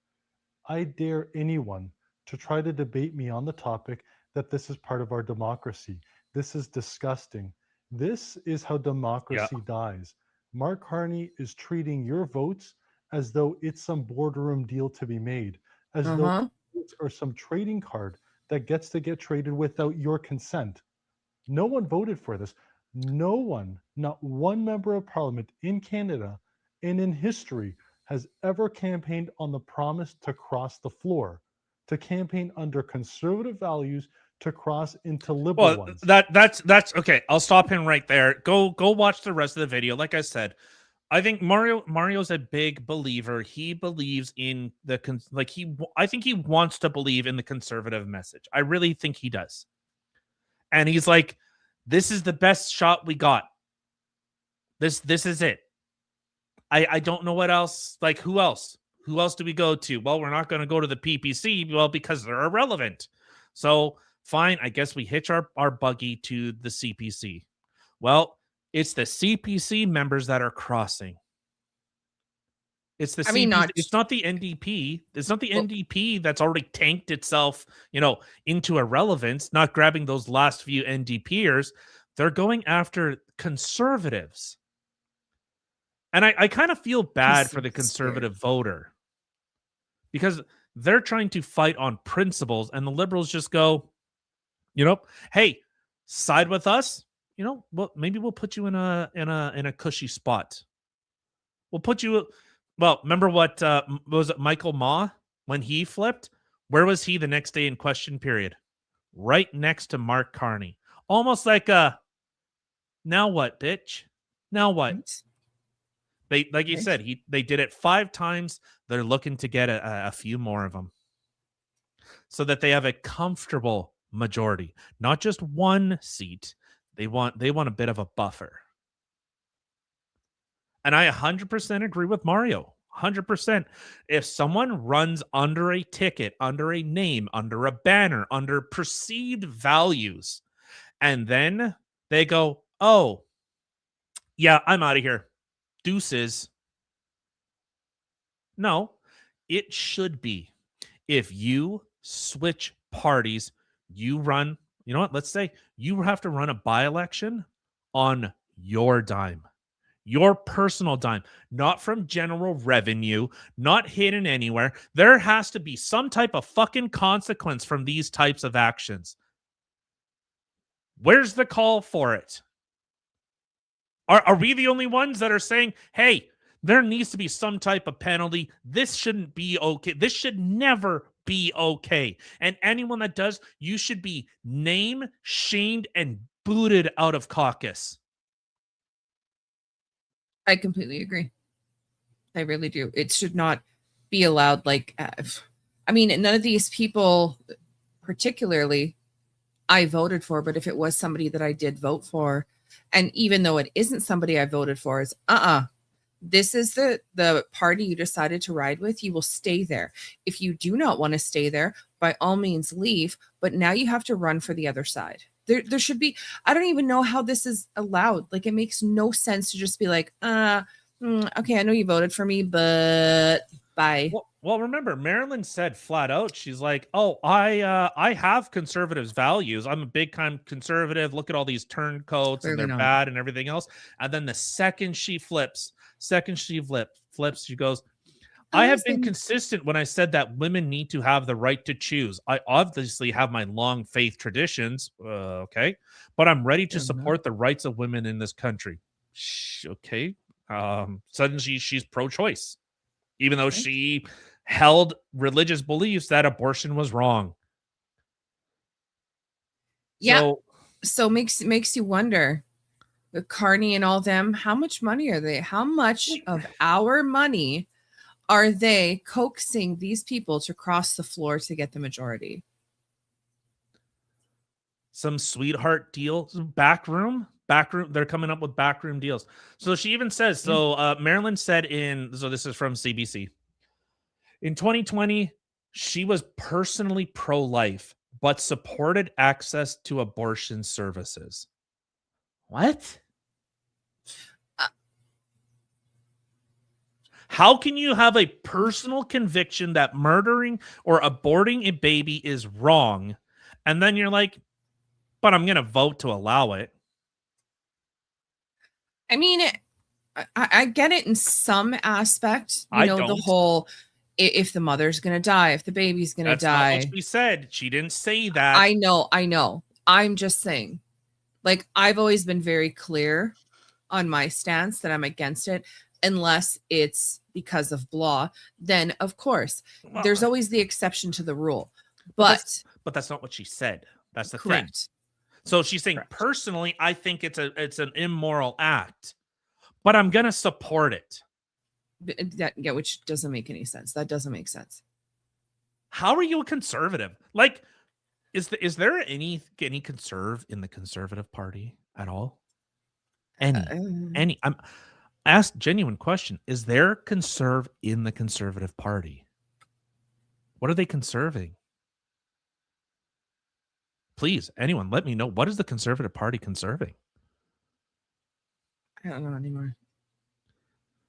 I dare anyone to try to debate me on the topic that this is part of our democracy. This is disgusting. This is how democracy dies. Mark Carney is treating your votes as though it's some boardroom deal to be made, as though votes are some trading card that gets to get traded without your consent. No one voted for this. No one, not one member of Parliament in Canada and in history has ever campaigned on the promise to cross the floor, to campaign under conservative values, to cross into liberal ones. That's okay. I'll stop him right there. Go watch the rest of the video. Like I said, I think Mario's a big believer. He believes in I think he wants to believe in the conservative message. I really think he does. And he's like, this is the best shot we got. This is it. I don't know what else. Like, who else? Who else do we go to? Well, we're not going to go to the PPC. Well, because they're irrelevant. So fine, I guess we hitch our buggy to the CPC. Well, it's the CPC members that are crossing. It's the CPC. It's not the NDP. It's not the NDP that's already tanked itself, into irrelevance, not grabbing those last few NDPers. They're going after conservatives. And I kind of feel bad for the conservative voter because they're trying to fight on principles and the liberals just go, hey, side with us. Well, maybe we'll put you in a cushy spot. We'll put you. Well, remember what was it, Michael Ma, when he flipped? Where was he the next day in question period? Right next to Mark Carney. Almost like now what, bitch? Now what? They, like you said, they did it 5 times. They're looking to get a few more of them so that they have a comfortable majority, not just one seat. They want a bit of a buffer. And I 100% agree with Mario. 100%. If someone runs under a ticket, under a name, under a banner, under perceived values, and then they go, oh, yeah, I'm out of here. Deuces. No, it should be. If you switch parties, you run, let's say you have to run a by-election on your dime. Your personal dime, not from general revenue, not hidden anywhere. There has to be some type of fucking consequence from these types of actions. Where's the call for it? Are we the only ones that are saying, hey, there needs to be some type of penalty? This shouldn't be okay. This should never be okay. And anyone that does, you should be named, shamed, and booted out of caucus. I completely agree. I really do. It should not be allowed. Like, I mean, none of these people, particularly, I voted for. But if it was somebody that I did vote for, and even though it isn't somebody I voted for, is this is the party you decided to ride with. You will stay there. If you do not want to stay there, by all means leave. But now you have to run for the other side. There should be. I don't even know how this is allowed. Like, it makes no sense to just be like, okay, I know you voted for me, but bye. Well, remember, Marilyn said flat out, she's like, "Oh, I have conservatives' values. I'm a big time conservative. Look at all these turncoats and they're bad and everything else." And then the second she flips, she goes, "I have been consistent when I said that women need to have the right to choose. I obviously have my long faith traditions, okay, but I'm ready to support the rights of women in this country." Okay, suddenly she's pro-choice, even though she held religious beliefs that abortion was wrong. Yeah. So makes you wonder, with Carney and all them, how much money are they? How much of our money are they coaxing these people to cross the floor to get the majority? Some sweetheart deal, backroom. They're coming up with backroom deals. So she even says, Marilyn said so this is from CBC. In 2020, she was personally pro-life, but supported access to abortion services. What? How can you have a personal conviction that murdering or aborting a baby is wrong, and then you're like, but I'm going to vote to allow it? I mean, I get it in some aspect. You know, the whole, if the mother's going to die, if the baby's going to die. That's not what she said. She didn't say that. I know. I'm just saying, like, I've always been very clear on my stance that I'm against it, unless it's because of blah. Then, of course, there's always the exception to the rule. But that's not what she said. That's the correct. thing. So she's saying, personally, I think it's an immoral act, but I'm going to support it. Which doesn't make any sense. That doesn't make sense. How are you a conservative? Like, is there any conserve in the Conservative Party at all? Any? I'm asked genuine question. Is there conserve in the Conservative Party? What are they conserving? Please, anyone, let me know. What is the Conservative Party conserving? I don't know anymore.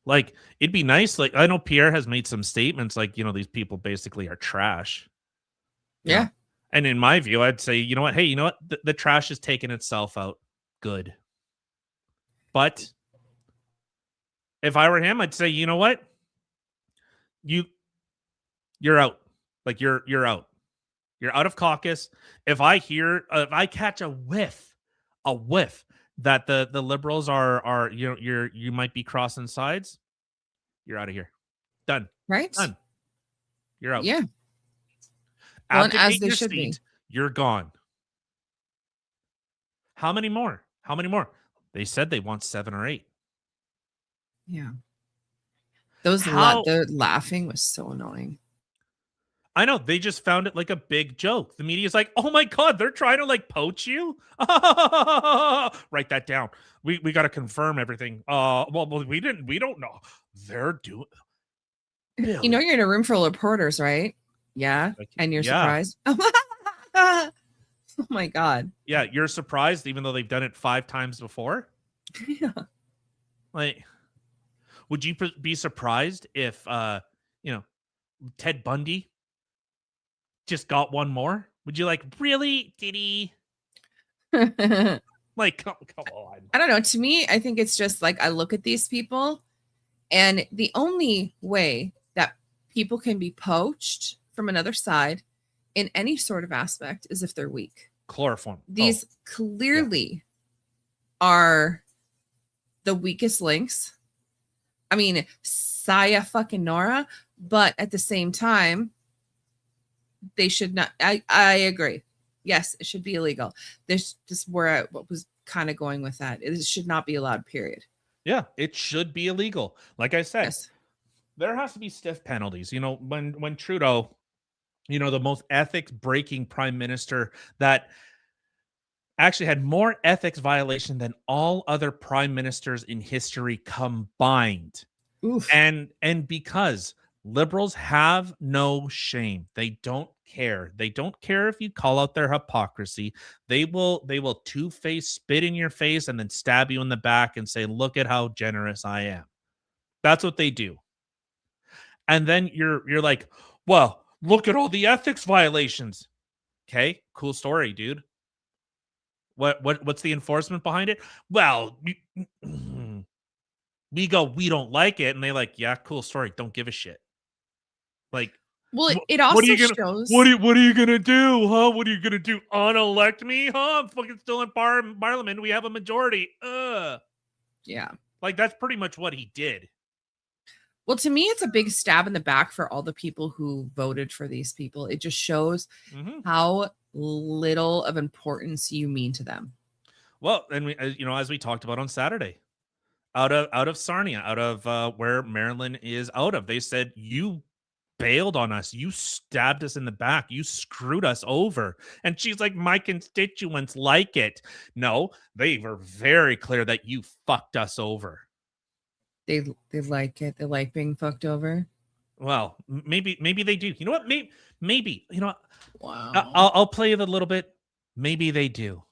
Like, it'd be nice. Like, I know Pierre has made some statements like, these people basically are trash. Yeah. And in my view, I'd say, you know what? Hey, the trash is taking itself out. Good. But if I were him, I'd say, you know what? You're out. Like, you're out. You're out of caucus. If I catch a whiff that the liberals are you might be crossing sides, you're out of here. Done. Right? Done. You're out. Yeah. Well, and as they should be. You're gone. How many more? They said they want 7 or 8. Yeah. The laughing was so annoying. I know, they just found it like a big joke. The media's like, "Oh my God, they're trying to like poach you." Write that down. We got to confirm everything. Well, we don't know. They're doing. Really? You're in a room full of reporters, right? Yeah, and you're surprised. Oh my God. Yeah, you're surprised, even though they've done it 5 times before. Yeah. Like, would you be surprised if Ted Bundy just got one more? Would you like, really? Did he? Like, come on. I don't know. To me, I think it's just like, I look at these people, and the only way that people can be poached from another side in any sort of aspect is if they're weak. Chloroform. These clearly are the weakest links. I mean, Saya fucking Nora, but at the same time, they should not. I agree. Yes, it should be illegal. This just where I was kind of going with that. It should not be allowed, period. Yeah, it should be illegal. Like I said, Yes. there has to be stiff penalties. You know, when Trudeau, you know, the most ethics breaking prime minister that actually had more ethics violation than all other prime ministers in history combined. Oof. And because liberals have no shame. They don't care. They don't care if you call out their hypocrisy. They will two-face spit in your face and then stab you in the back and say, "Look at how generous I am." That's what they do. And then you're like, "Well, look at all the ethics violations." Okay, cool story, dude. What's the enforcement behind it? Well, we go, "We don't like it," and they like, "Yeah, cool story. Don't give a shit." Like, Well, it also shows. What are you gonna do, huh? What are you gonna do? Unelect me, huh? I'm fucking still in parliament. We have a majority. Yeah. Like that's pretty much what he did. Well, to me, it's a big stab in the back for all the people who voted for these people. It just shows how little of importance you mean to them. Well, and we, you know, as we talked about on Saturday, out of Sarnia, out of where Maryland is out of, they said you bailed on us, you stabbed us in the back, you screwed us over. And she's like, my constituents like it. No, they were very clear that you fucked us over. They like it. They like being fucked over. Well, maybe they do. You know what? Maybe you know. Wow. I'll play it a little bit. Maybe they do,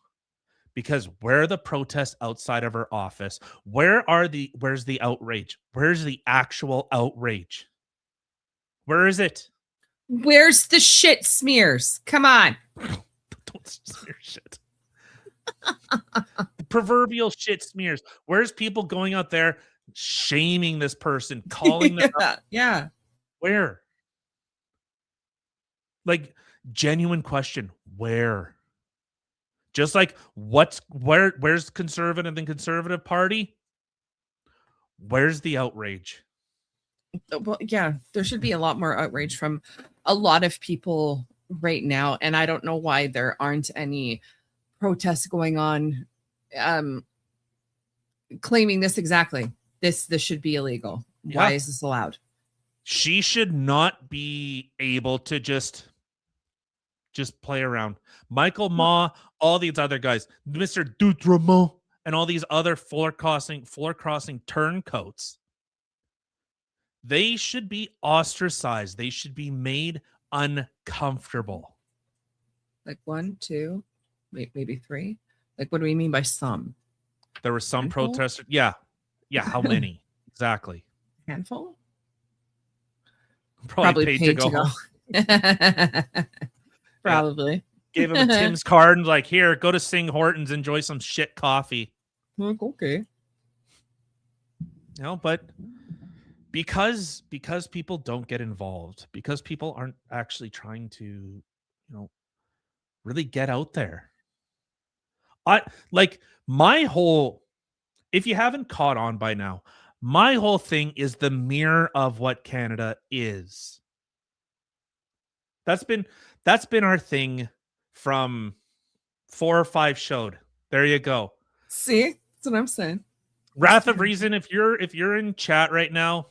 because where are the protests outside of her office? Where's the outrage? Where's the actual outrage? Where is it? Where's the shit smears? Come on. Don't smear shit. The proverbial shit smears. Where's people going out there shaming this person, calling them out? Yeah. Where? Like, genuine question. Where? Just like where's conservative and conservative party? Where's the outrage? Well, yeah, there should be a lot more outrage from a lot of people right now. And I don't know why there aren't any protests going on claiming this exactly. This should be illegal. Yeah. Why is this allowed? She should not be able to just play around. Michael Ma, all these other guys, Mr. Doutremont, and all these other floor crossing turncoats. They should be ostracized. They should be made uncomfortable. Like 1, 2, maybe 3. Like, what do we mean by some? There were some Handful? protesters. Yeah. How many? Exactly. Handful? Probably paid to go home. Probably. Gave him a Tim's card and like, here, go to Sing Hortons, enjoy some shit coffee. Like, okay. You know, but because people don't get involved, because people aren't actually trying to, you know, really get out there. If you haven't caught on by now, my whole thing is the mirror of what Canada is. That's been our thing from 4 or 5 showed. There you go. See, that's what I'm saying. Wrath of Reason, if you're in chat right now,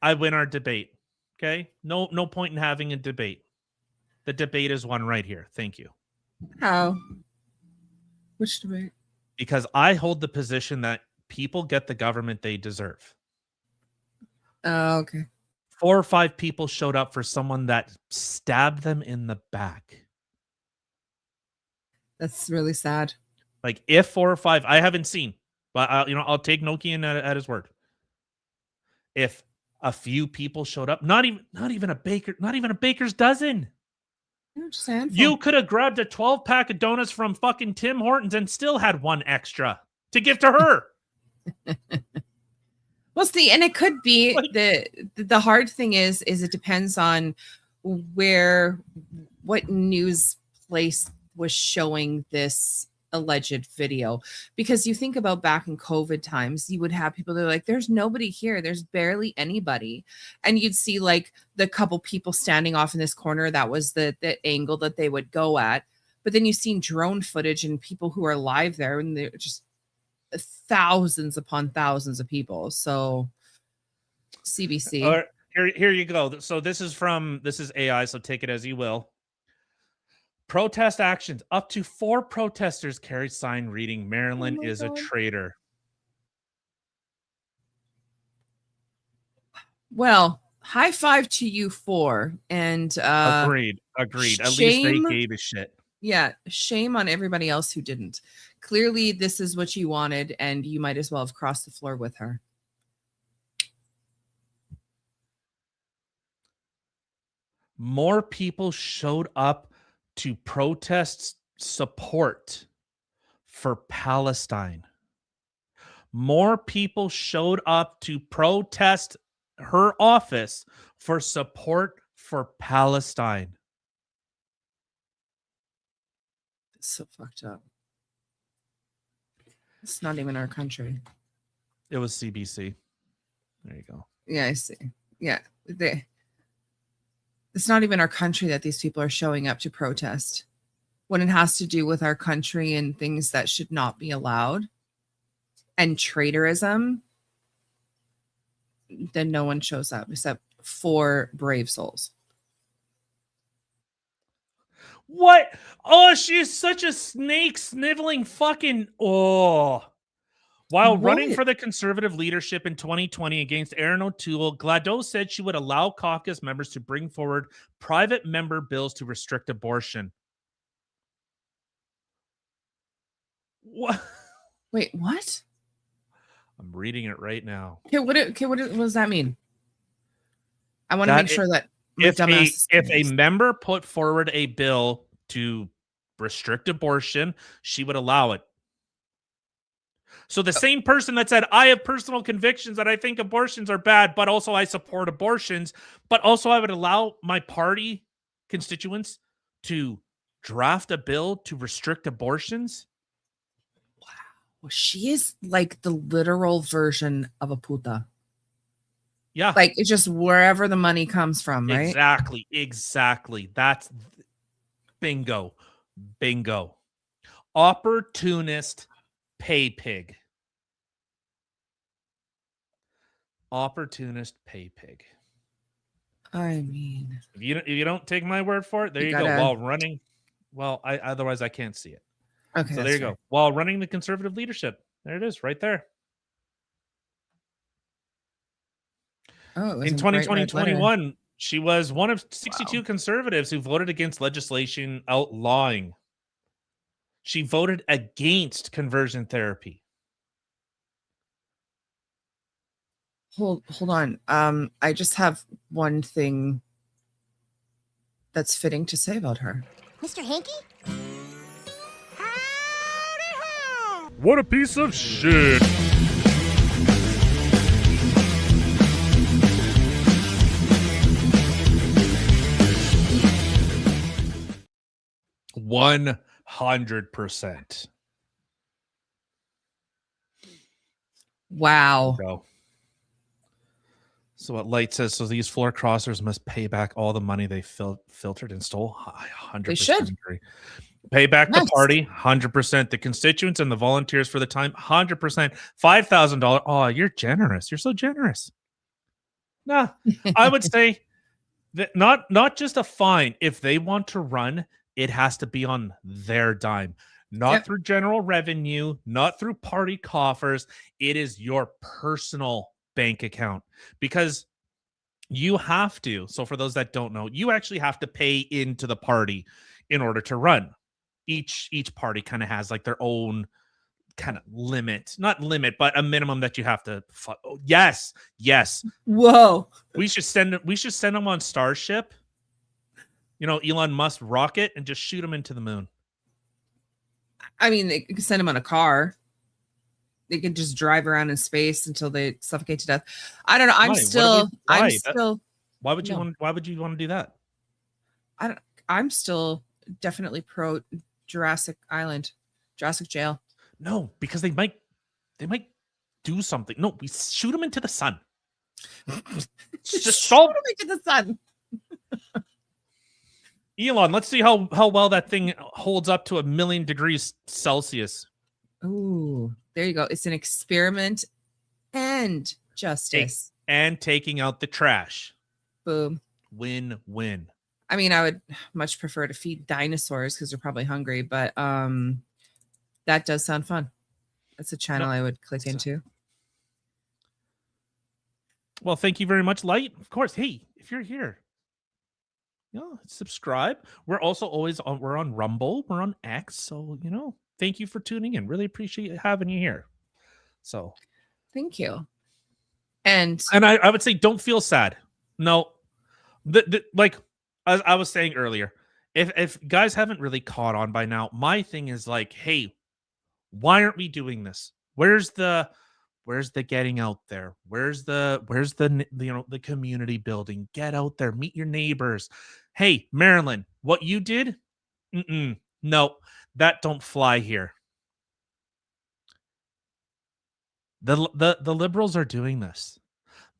I win our debate. Okay? No point in having a debate. The debate is one right here. Thank you. How? Which debate? Because I hold the position that people get the government they deserve. Oh, okay. 4 or 5 people showed up for someone that stabbed them in the back. That's really sad. Like, if 4 or 5, I haven't seen, but I'll take Nokian at his word. If a few people showed up, not even a baker's dozen. Just a handful. You could have grabbed a 12-pack of donuts from fucking Tim Hortons and still had 1 extra to give to her. Well, see, and it could be the hard thing is it depends on what news place was showing this alleged video, because you think about back in COVID times, you would have people that are like, there's nobody here, there's barely anybody, and you'd see like the couple people standing off in this corner. That was the angle that they would go at. But then you've seen drone footage and people who are live there, and they're just thousands upon thousands of people. So CBC. Here you go. So this is AI, so take it as you will. Protest actions. Up to 4 protesters carried sign reading Maryland is a traitor. Well, high five to you 4. And Agreed. At least they gave a shit. Yeah, shame on everybody else who didn't. Clearly, this is what you wanted, and you might as well have crossed the floor with her. More people showed up to protest support for Palestine. More people showed up to protest her office for support for Palestine. It's so fucked up. It's not even our country. It was CBC. There you go. Yeah, I see. Yeah, it's not even our country that these people are showing up to protest. When it has to do with our country and things that should not be allowed and traitorism, then no one shows up except 4 brave souls. What? Oh, she's such a snake sniveling fucking. Oh. While running for the conservative leadership in 2020 against Aaron O'Toole, Gladot said she would allow caucus members to bring forward private member bills to restrict abortion. What? Wait, what? I'm reading it right now. Okay, what does that mean? I want to make sure that if a member put forward a bill to restrict abortion, she would allow it. So the same person that said, I have personal convictions that I think abortions are bad, but also I support abortions, but also I would allow my party constituents to draft a bill to restrict abortions. Wow. Well, she is like the literal version of a puta. Yeah. Like it's just wherever the money comes from, right? Exactly. That's bingo. Opportunist pay pig. Opportunist pay pig. I mean, If you don't take my word for it, there you go. While running, otherwise I can't see it. Okay, so there you go. While running the conservative leadership, there it is, right there. Oh, in 2021, she was one of 62 conservatives who voted against legislation outlawing. She voted against conversion therapy. Hold on. I just have one thing that's fitting to say about her. Mr. Hanky? What a piece of shit. One 100%. Wow. So what Light says, so these floor crossers must pay back all the money they filtered and stole. 100% they should. Agree. Pay back the party, 100%. The constituents and the volunteers for the time, 100%. $5,000. Oh, you're generous. You're so generous. Nah, I would say that not just a fine. If they want to run, it has to be on their dime, not through general revenue, not through party coffers. It is your personal bank account, because you have to. So for those that don't know, you actually have to pay into the party in order to run. Each party kind of has like their own kind of limit, not limit, but a minimum that you have to. Yes. Whoa. We should send them on Starship. You know, Elon Musk rocket and just shoot them into the moon. I mean, they could send them on a car. They could just drive around in space until they suffocate to death. I don't know. Why would you want to do that? I'm still definitely pro Jurassic Island, Jurassic Jail. No, because they might do something. No, we shoot them into the sun. Just solve Shoot 'em into the sun. Elon, let's see how well that thing holds up to 1,000,000 degrees Celsius. Ooh, there you go. It's an experiment and justice. And taking out the trash. Boom. Win-win. I mean, I would much prefer to feed dinosaurs because they're probably hungry, but that does sound fun. That's a channel I would click into. Well, thank you very much, Light. Of course. Hey, if you're here, subscribe. We're also always on. We're on Rumble. We're on X. So thank you for tuning in. Really appreciate having you here. So, Thank you. And I would say, don't feel sad. No, like as I was saying earlier, if guys haven't really caught on by now, my thing is like, hey, why aren't we doing this? Where's the getting out there? Where's the the community building? Get out there, meet your neighbors. Hey, Marilyn, what you did? No, that don't fly here. The liberals are doing this.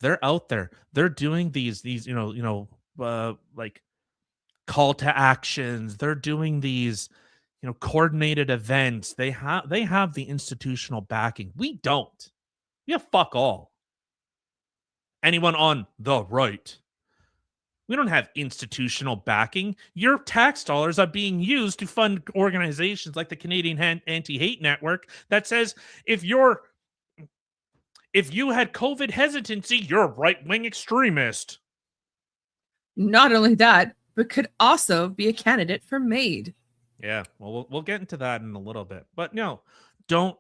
They're out there. They're doing these like call to actions. They're doing these coordinated events. They have the institutional backing. We don't. Yeah, fuck all. Anyone on the right. We don't have institutional backing. Your tax dollars are being used to fund organizations like the Canadian Anti-Hate Network that says if you had COVID hesitancy, you're a right-wing extremist. not only that, but could also be a candidate for MAID. Yeah, well, we'll get into that in a little bit. But no, don't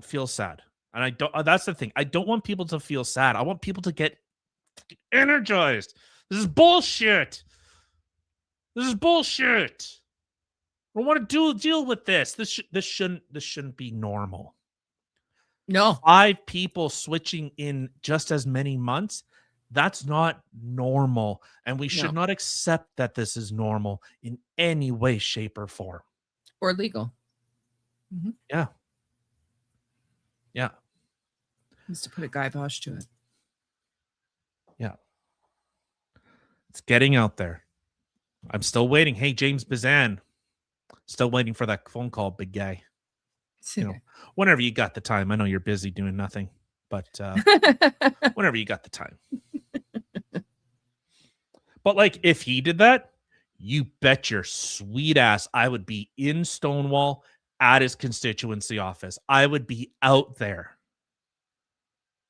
feel sad. And I don't. That's the thing. I don't want people to feel sad. I want people to get energized. This is bullshit. This is bullshit. I want to deal with this. This shouldn't be normal. No. 5 people switching in just as many months. That's not normal. And we should not accept that this is normal in any way, shape, or form. Or legal. Mm-hmm. Yeah. Yeah. Needs to put a kibosh to it. Yeah. It's getting out there. I'm still waiting. Hey, James Bazan. Still waiting for that phone call, big guy. Whenever you got the time. I know you're busy doing nothing, but whenever you got the time. But like, if he did that, you bet your sweet ass I would be in Stonewall at his constituency office. I would be out there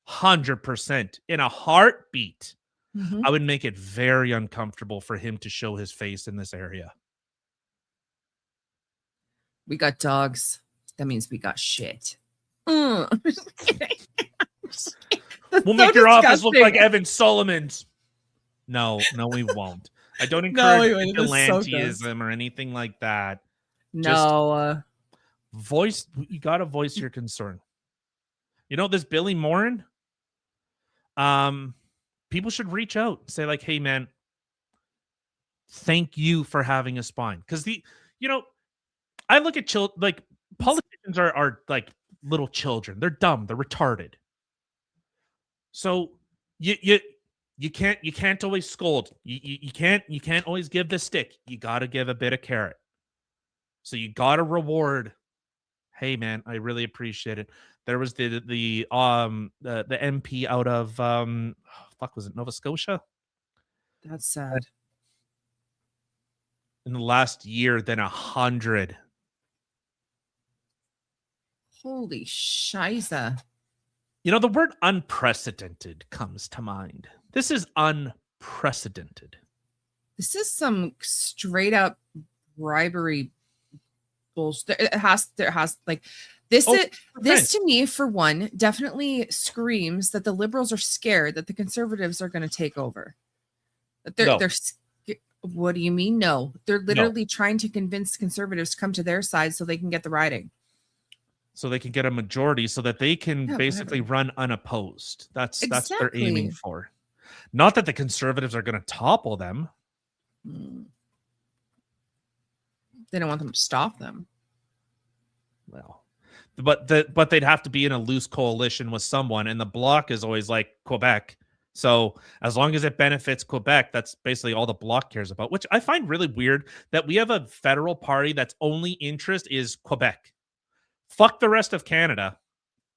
100% in a heartbeat. Mm-hmm. I would make it very uncomfortable for him to show his face in this area. We got dogs. That means we got shit. I'm just kidding. We'll make your office look like Evan Solomon's. No, we won't. I don't encourage vigilantism or anything like that. No. You gotta voice your concern. This Billy Morin. People should reach out and say, like, hey man, thank you for having a spine. Because I look at politicians are like little children. They're dumb, they're retarded. So you can't always scold. You can't always give the stick. You gotta give a bit of carrot. So you gotta reward. Hey man, I really appreciate it. There was the MP out of was it Nova Scotia? That's sad. In the last year, then 100. Holy shiza. The word unprecedented comes to mind. This is unprecedented. This is some straight up bribery bullshit. There has like this. This to me, for one, definitely screams that the liberals are scared that the conservatives are going to take over. That they're. What do you mean? No, they're literally trying to convince conservatives to come to their side so they can get the riding. So they can get a majority so that they can basically run unopposed. That's what they're aiming for. Not that the conservatives are going to topple them. They don't want them to stop them. well, but they'd have to be in a loose coalition with someone, and the bloc is always like Quebec. So as long as it benefits Quebec, that's basically all the bloc cares about, which I find really weird that we have a federal party that's only interest is Quebec. Fuck the rest of Canada.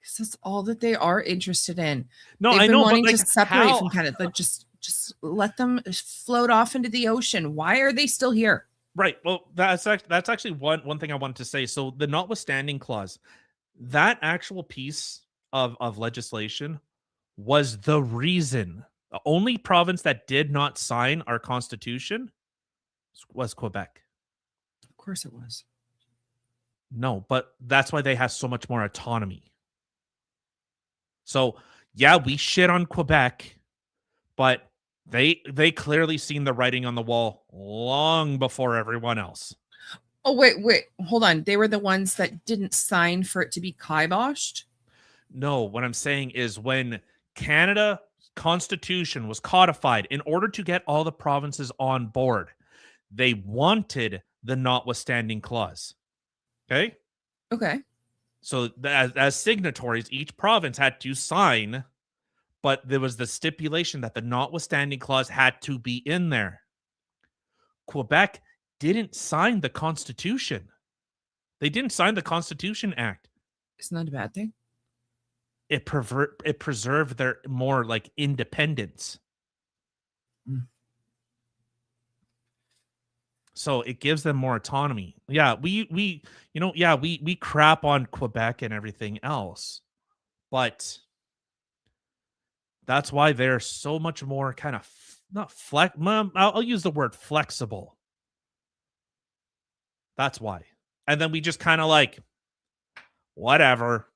Because that's all that they are interested in. No, They've I been know, wanting but to like, separate how? from Canada. Just let them float off into the ocean. Why are they still here? Right. Well, that's actually one thing I wanted to say. So the notwithstanding clause, that actual piece of legislation was the reason. The only province that did not sign our constitution was Quebec. Of course it was. No, but that's why they have so much more autonomy. So yeah, we shit on Quebec, but they clearly seen the writing on the wall long before everyone else. Oh, wait, hold on. They were the ones that didn't sign for it to be kiboshed? No, what I'm saying is when Canada constitution was codified in order to get all the provinces on board, they wanted the notwithstanding clause. Okay? Okay. So as signatories, each province had to sign, but there was the stipulation that the notwithstanding clause had to be in there. Quebec didn't sign the Constitution. They didn't sign the Constitution Act. Isn't that a bad thing? It preserved their more like independence. Mm. So it gives them more autonomy. Yeah, we crap on Quebec and everything else, but that's why they're so much more kind of not flex. I'll use the word flexible. That's why. And then we just kind of like, whatever.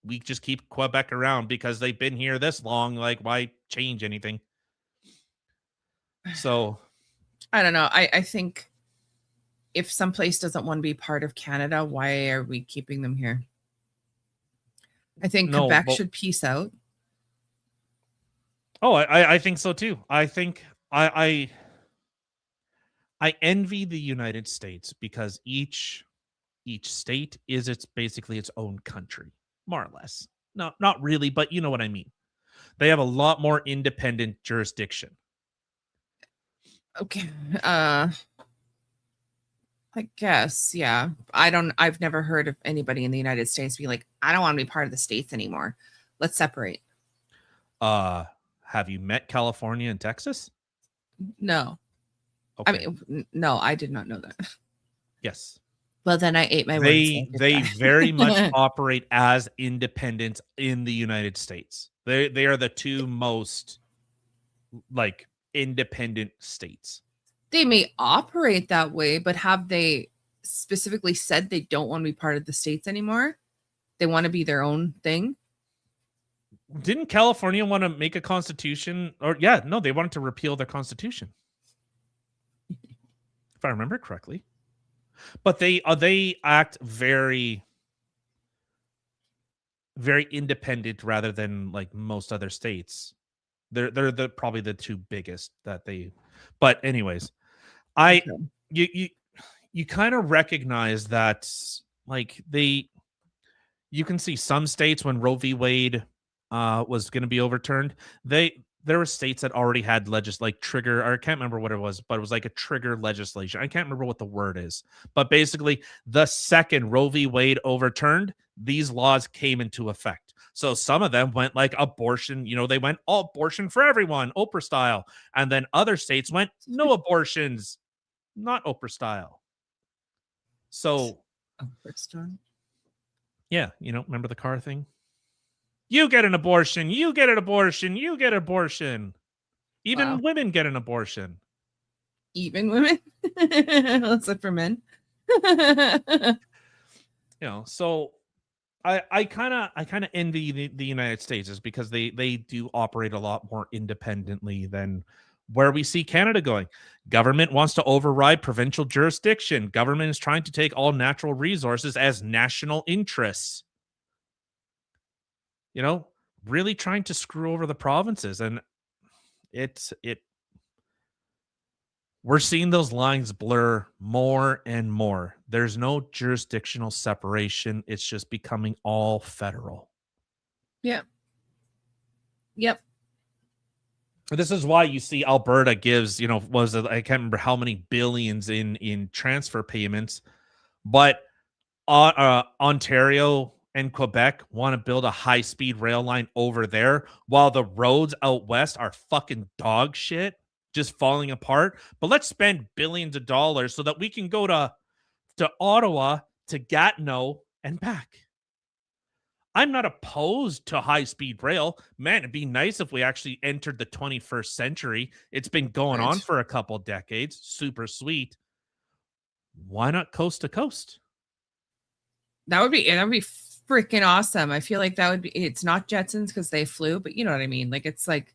We just keep Quebec around because they've been here this long. Like, why change anything? So I don't know. I think if some place doesn't want to be part of Canada, why are we keeping them here? I think Quebec should peace out. Oh, I think so too. I think I envy the United States because each state is basically its own country, more or less. No, not really, but you know what I mean. They have a lot more independent jurisdiction. Okay. I guess, yeah. I've never heard of anybody in the United States be like, I don't want to be part of the states anymore. Let's separate. Have you met California and Texas? No. Okay. I mean, no, I did not know that. Yes. Well, then I ate my words. They very much operate as independent in the United States. They are the two most like independent states. They may operate that way, but have they specifically said they don't want to be part of the states anymore? They want to be their own thing? Didn't California want to make a constitution? Or yeah, no, they wanted to repeal their constitution. If I remember correctly. But they act very, very independent rather than like most other states. They're probably the two biggest that they. But anyways, you kind of recognize that like you can see some states when Roe v. Wade was going to be overturned. There were states that already had trigger, or I can't remember what it was, but it was like a trigger legislation. I can't remember what the word is, but basically the second Roe v. Wade overturned, these laws came into effect. So some of them went like abortion, they went all abortion for everyone, Oprah style. And then other states went no abortions, not Oprah style. So, Oprah style? Yeah, remember the car thing? You get an abortion. You get an abortion. You get an abortion. Even women get an abortion. Even women? That's it for men. So I kind of envy the United States is because they do operate a lot more independently than where we see Canada going. Government wants to override provincial jurisdiction. Government is trying to take all natural resources as national interests. Really trying to screw over the provinces. And we're seeing those lines blur more and more. There's no jurisdictional separation. It's just becoming all federal. Yep. This is why you see Alberta gives, was it, I can't remember how many billions in transfer payments, but Ontario and Quebec want to build a high-speed rail line over there while the roads out west are fucking dog shit, just falling apart. But let's spend billions of dollars so that we can go to Ottawa, to Gatineau, and back. I'm not opposed to high-speed rail. Man, it'd be nice if we actually entered the 21st century. It's been going on for a couple decades. Super sweet. Why not coast to coast? That would be freaking awesome. I feel like that would be, it's not Jetsons because they flew, but you know what I mean? Like, it's like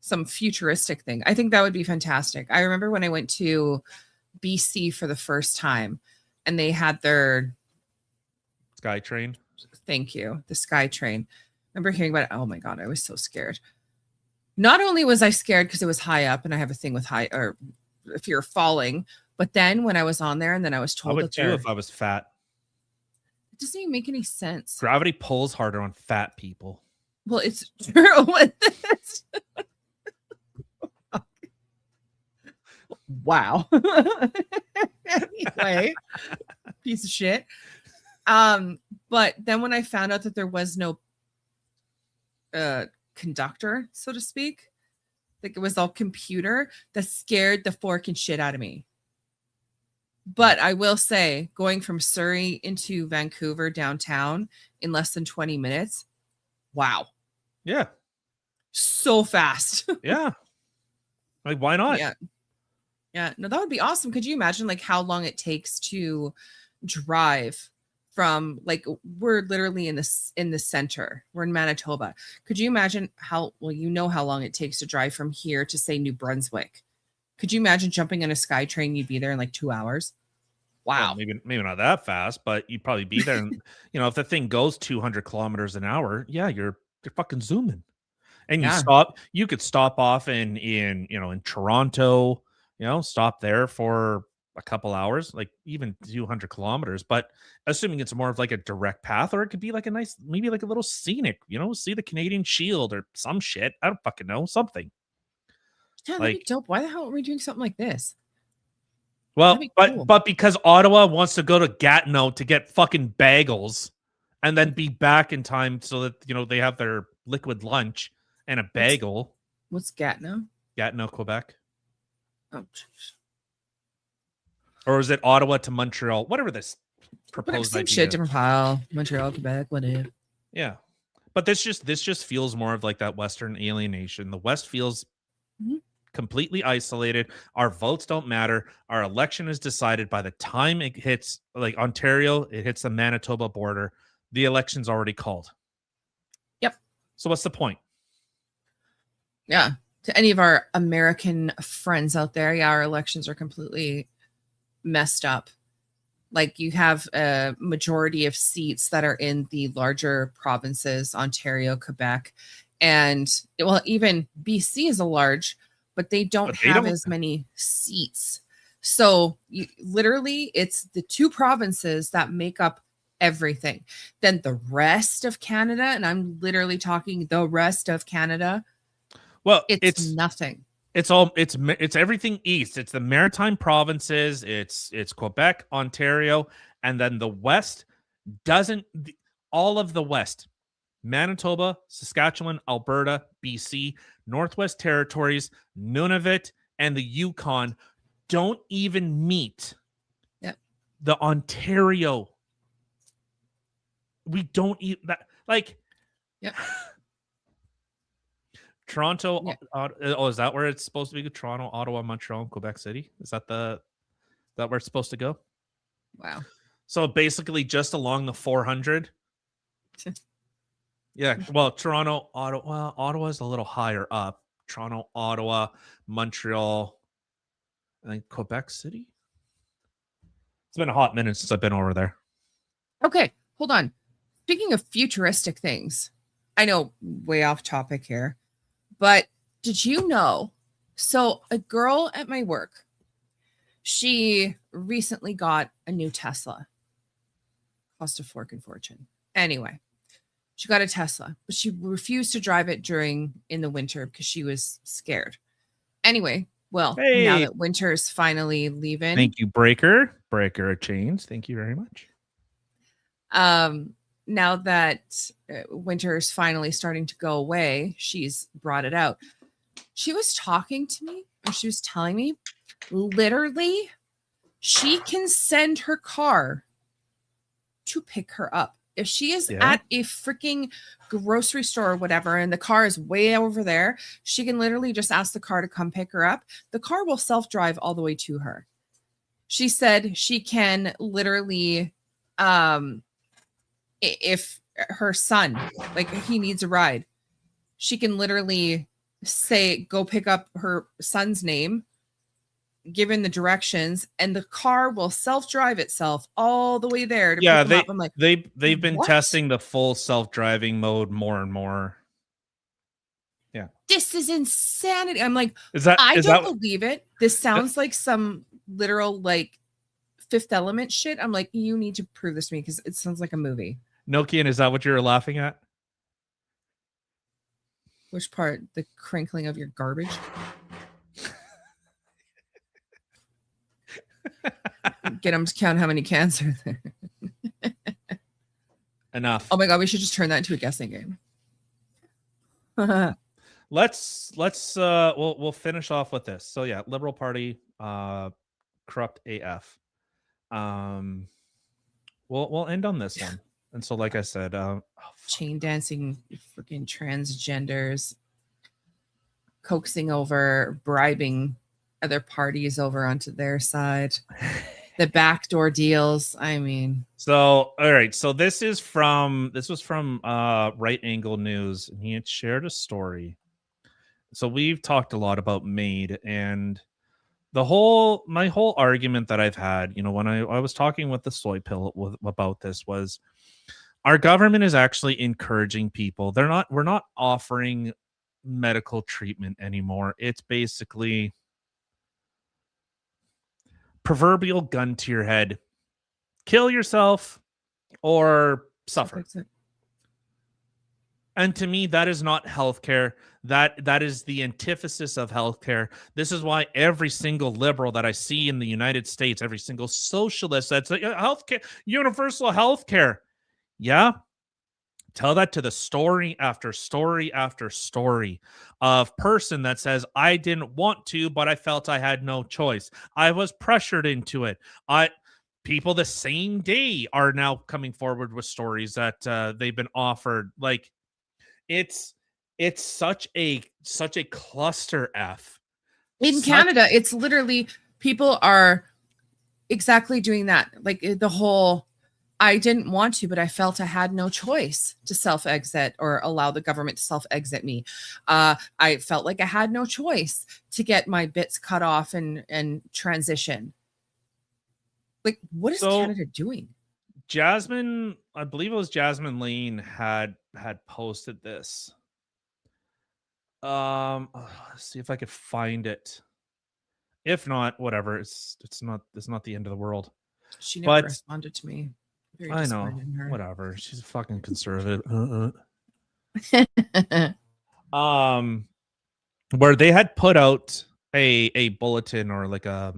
some futuristic thing. I think that would be fantastic. I remember when I went to BC for the first time and they had their SkyTrain. Thank you. The SkyTrain. I remember hearing about it. Oh my God, I was so scared. Not only was I scared because it was high up and I have a thing with high or fear of falling, but then when I was on there and then I was told I would too if I was fat. It doesn't even make any sense. Gravity pulls harder on fat people. Well, it's true with this. Wow. Anyway, piece of shit. But then when I found out that there was no conductor, so to speak, like it was all computer, that scared the forking shit out of me. But I will say, going from Surrey into Vancouver downtown in less than 20 minutes, wow. Yeah. So fast. Yeah. Like, why not? Yeah. Yeah. No, that would be awesome. Could you imagine like how long it takes to drive from, like, we're literally in the center. We're in Manitoba. Could you imagine how long it takes to drive from here to, say, New Brunswick? Could you imagine jumping on a SkyTrain? You'd be there in like 2 hours. Wow. Well, maybe not that fast, but you'd probably be there. And, if the thing goes 200 kilometers an hour, yeah, you're fucking zooming. And you could stop off in Toronto, stop there for a couple hours, like even 200 kilometers, but assuming it's more of like a direct path, or it could be like a nice, maybe like a little scenic, see the Canadian Shield or some shit. I don't fucking know, something. Yeah, that'd be dope. Why the hell are we doing something like this? Well, but because Ottawa wants to go to Gatineau to get fucking bagels and then be back in time so that, they have their liquid lunch and a bagel. What's Gatineau? Gatineau, Quebec. Oh, or is it Ottawa to Montreal? Whatever this proposed same idea. Shit, different pile. Montreal, Quebec, whatever. Yeah. But this just feels more of like that Western alienation. The West feels completely isolated. Our votes don't matter. Our election is decided by the time it hits like Ontario, it hits the Manitoba border. The election's already called. Yep. So what's the point? Yeah. To any of our American friends out there, yeah, our elections are completely messed up. Like, you have a majority of seats that are in the larger provinces, Ontario, Quebec, and well, even BC is a large, but they don't have as many seats. So literally it's the two provinces that make up everything. Then the rest of Canada, and I'm literally talking the rest of Canada, well, it's nothing. It's everything east. It's the maritime provinces. It's Quebec, Ontario, and then the west all of the west. Manitoba, Saskatchewan, Alberta, BC, Northwest Territories, Nunavut, and the Yukon don't even meet the Ontario. We don't eat that. Like, Toronto. Is that where it's supposed to be? Toronto, Ottawa, Montreal, and Quebec City. Is that where it's supposed to go? Wow. So basically just along the 400. Yeah, well, Toronto, Ottawa. Well, Ottawa's a little higher up. Toronto, Ottawa, Montreal, and then Quebec City. It's been a hot minute since I've been over there. Okay, hold on. Speaking of futuristic things, I know, way off topic here, but did you know? So a girl at my work, She recently got a new Tesla. Cost a fork and fortune. Anyway, she got a Tesla, but she refused to drive it in the winter because she was scared. Anyway, well, now Hey. that winter is finally leaving, Thank you, Breaker of Chains. Thank you very much. now that winter is finally starting to go away, she's brought it out. She was talking to me, or she was telling me, literally, she can send her car to pick her up. If she is at a freaking grocery store or whatever, and the car is way over there, she can literally just ask the car to come pick her up. The car will self-drive all the way to her. She said she can literally, if her son, like he needs a ride, she can literally say, go pick up her son's name, given the directions, and the car will self-drive itself all the way there to pick them up. I'm like, they've been what? testing the full self-driving mode more and more. Yeah, this is insanity. I'm like, I don't believe it. This sounds like some literal like Fifth Element shit. I'm like, you need to prove this to me because it sounds like a movie. Nokian, is that what you're laughing at? Which part? The crinkling of your garbage? Get them to count how many cans are there. Enough. Oh my god, we should just turn that into a guessing game. Let's we'll finish off with this. So yeah, Liberal Party, corrupt AF. We'll end on this one. And so, like I said, chain dancing, freaking transgenders, coaxing over, bribing other parties over onto their side, the backdoor deals. I mean, so all right. So this was from Right Angle News, and he had shared a story. So we've talked a lot about MAID, and my whole argument that I've had, when I was talking with the soy pill about this was, our government is actually encouraging people. We're not offering medical treatment anymore. It's basically proverbial gun to your head. Kill yourself or suffer. And to me, that is not healthcare. That is the antithesis of healthcare. This is why every single liberal that I see in the United States, every single socialist that's like, healthcare, universal healthcare. Yeah. Tell that to the story after story after story of person that says, I didn't want to, but I felt I had no choice. I was pressured into it. People the same day are now coming forward with stories that they've been offered. Like, it's such a cluster F. In Canada, it's literally people are exactly doing that. Like the whole, I didn't want to, but I felt I had no choice to self-exit or allow the government to self-exit me. I felt like I had no choice to get my bits cut off and transition. Like, what is Canada doing? Jasmine, I believe it was Jasmine Lane had posted this. Let's see if I could find it. If not, whatever. It's not the end of the world. She never responded to me. Very I know. Whatever. She's a fucking conservative. Where they had put out a bulletin or like a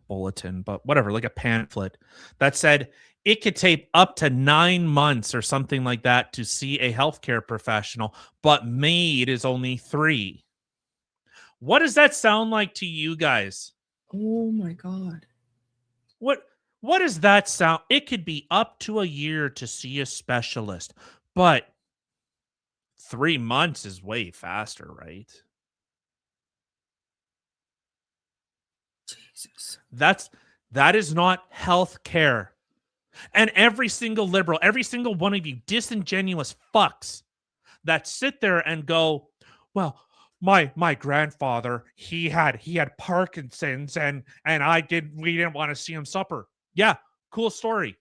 bulletin, but whatever, like a pamphlet that said it could take up to 9 months or something like that to see a healthcare professional, but MAID is only 3. What does that sound like to you guys? Oh my god. What does that sound? It could be up to a year to see a specialist, but 3 months is way faster, right? Jesus. That is not health care. And every single liberal, every single one of you disingenuous fucks that sit there and go, well, my grandfather, he had Parkinson's and we didn't want to see him suffer. Yeah, cool story.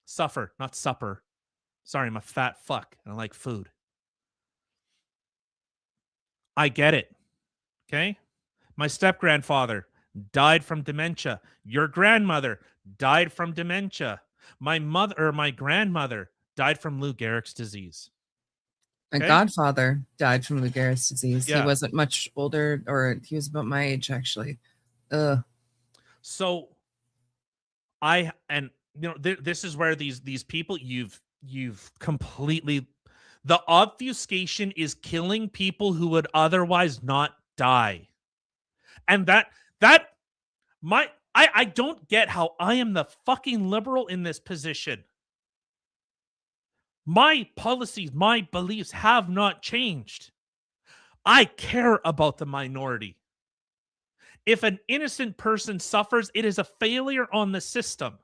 Suffer, not supper. Sorry, I'm a fat fuck and I like food. I get it. Okay? My step-grandfather died from dementia. Your grandmother died from dementia. My grandmother died from Lou Gehrig's disease. My Okay. godfather died from Lou Gehrig's disease. Yeah. He wasn't much older, or he was about my age, actually. Ugh. So this is where these people you've completely, the obfuscation is killing people who would otherwise not die. And I don't get how I am the fucking liberal in this position. My policies, my beliefs have not changed. I care about the minority. If an innocent person suffers, it is a failure on the system.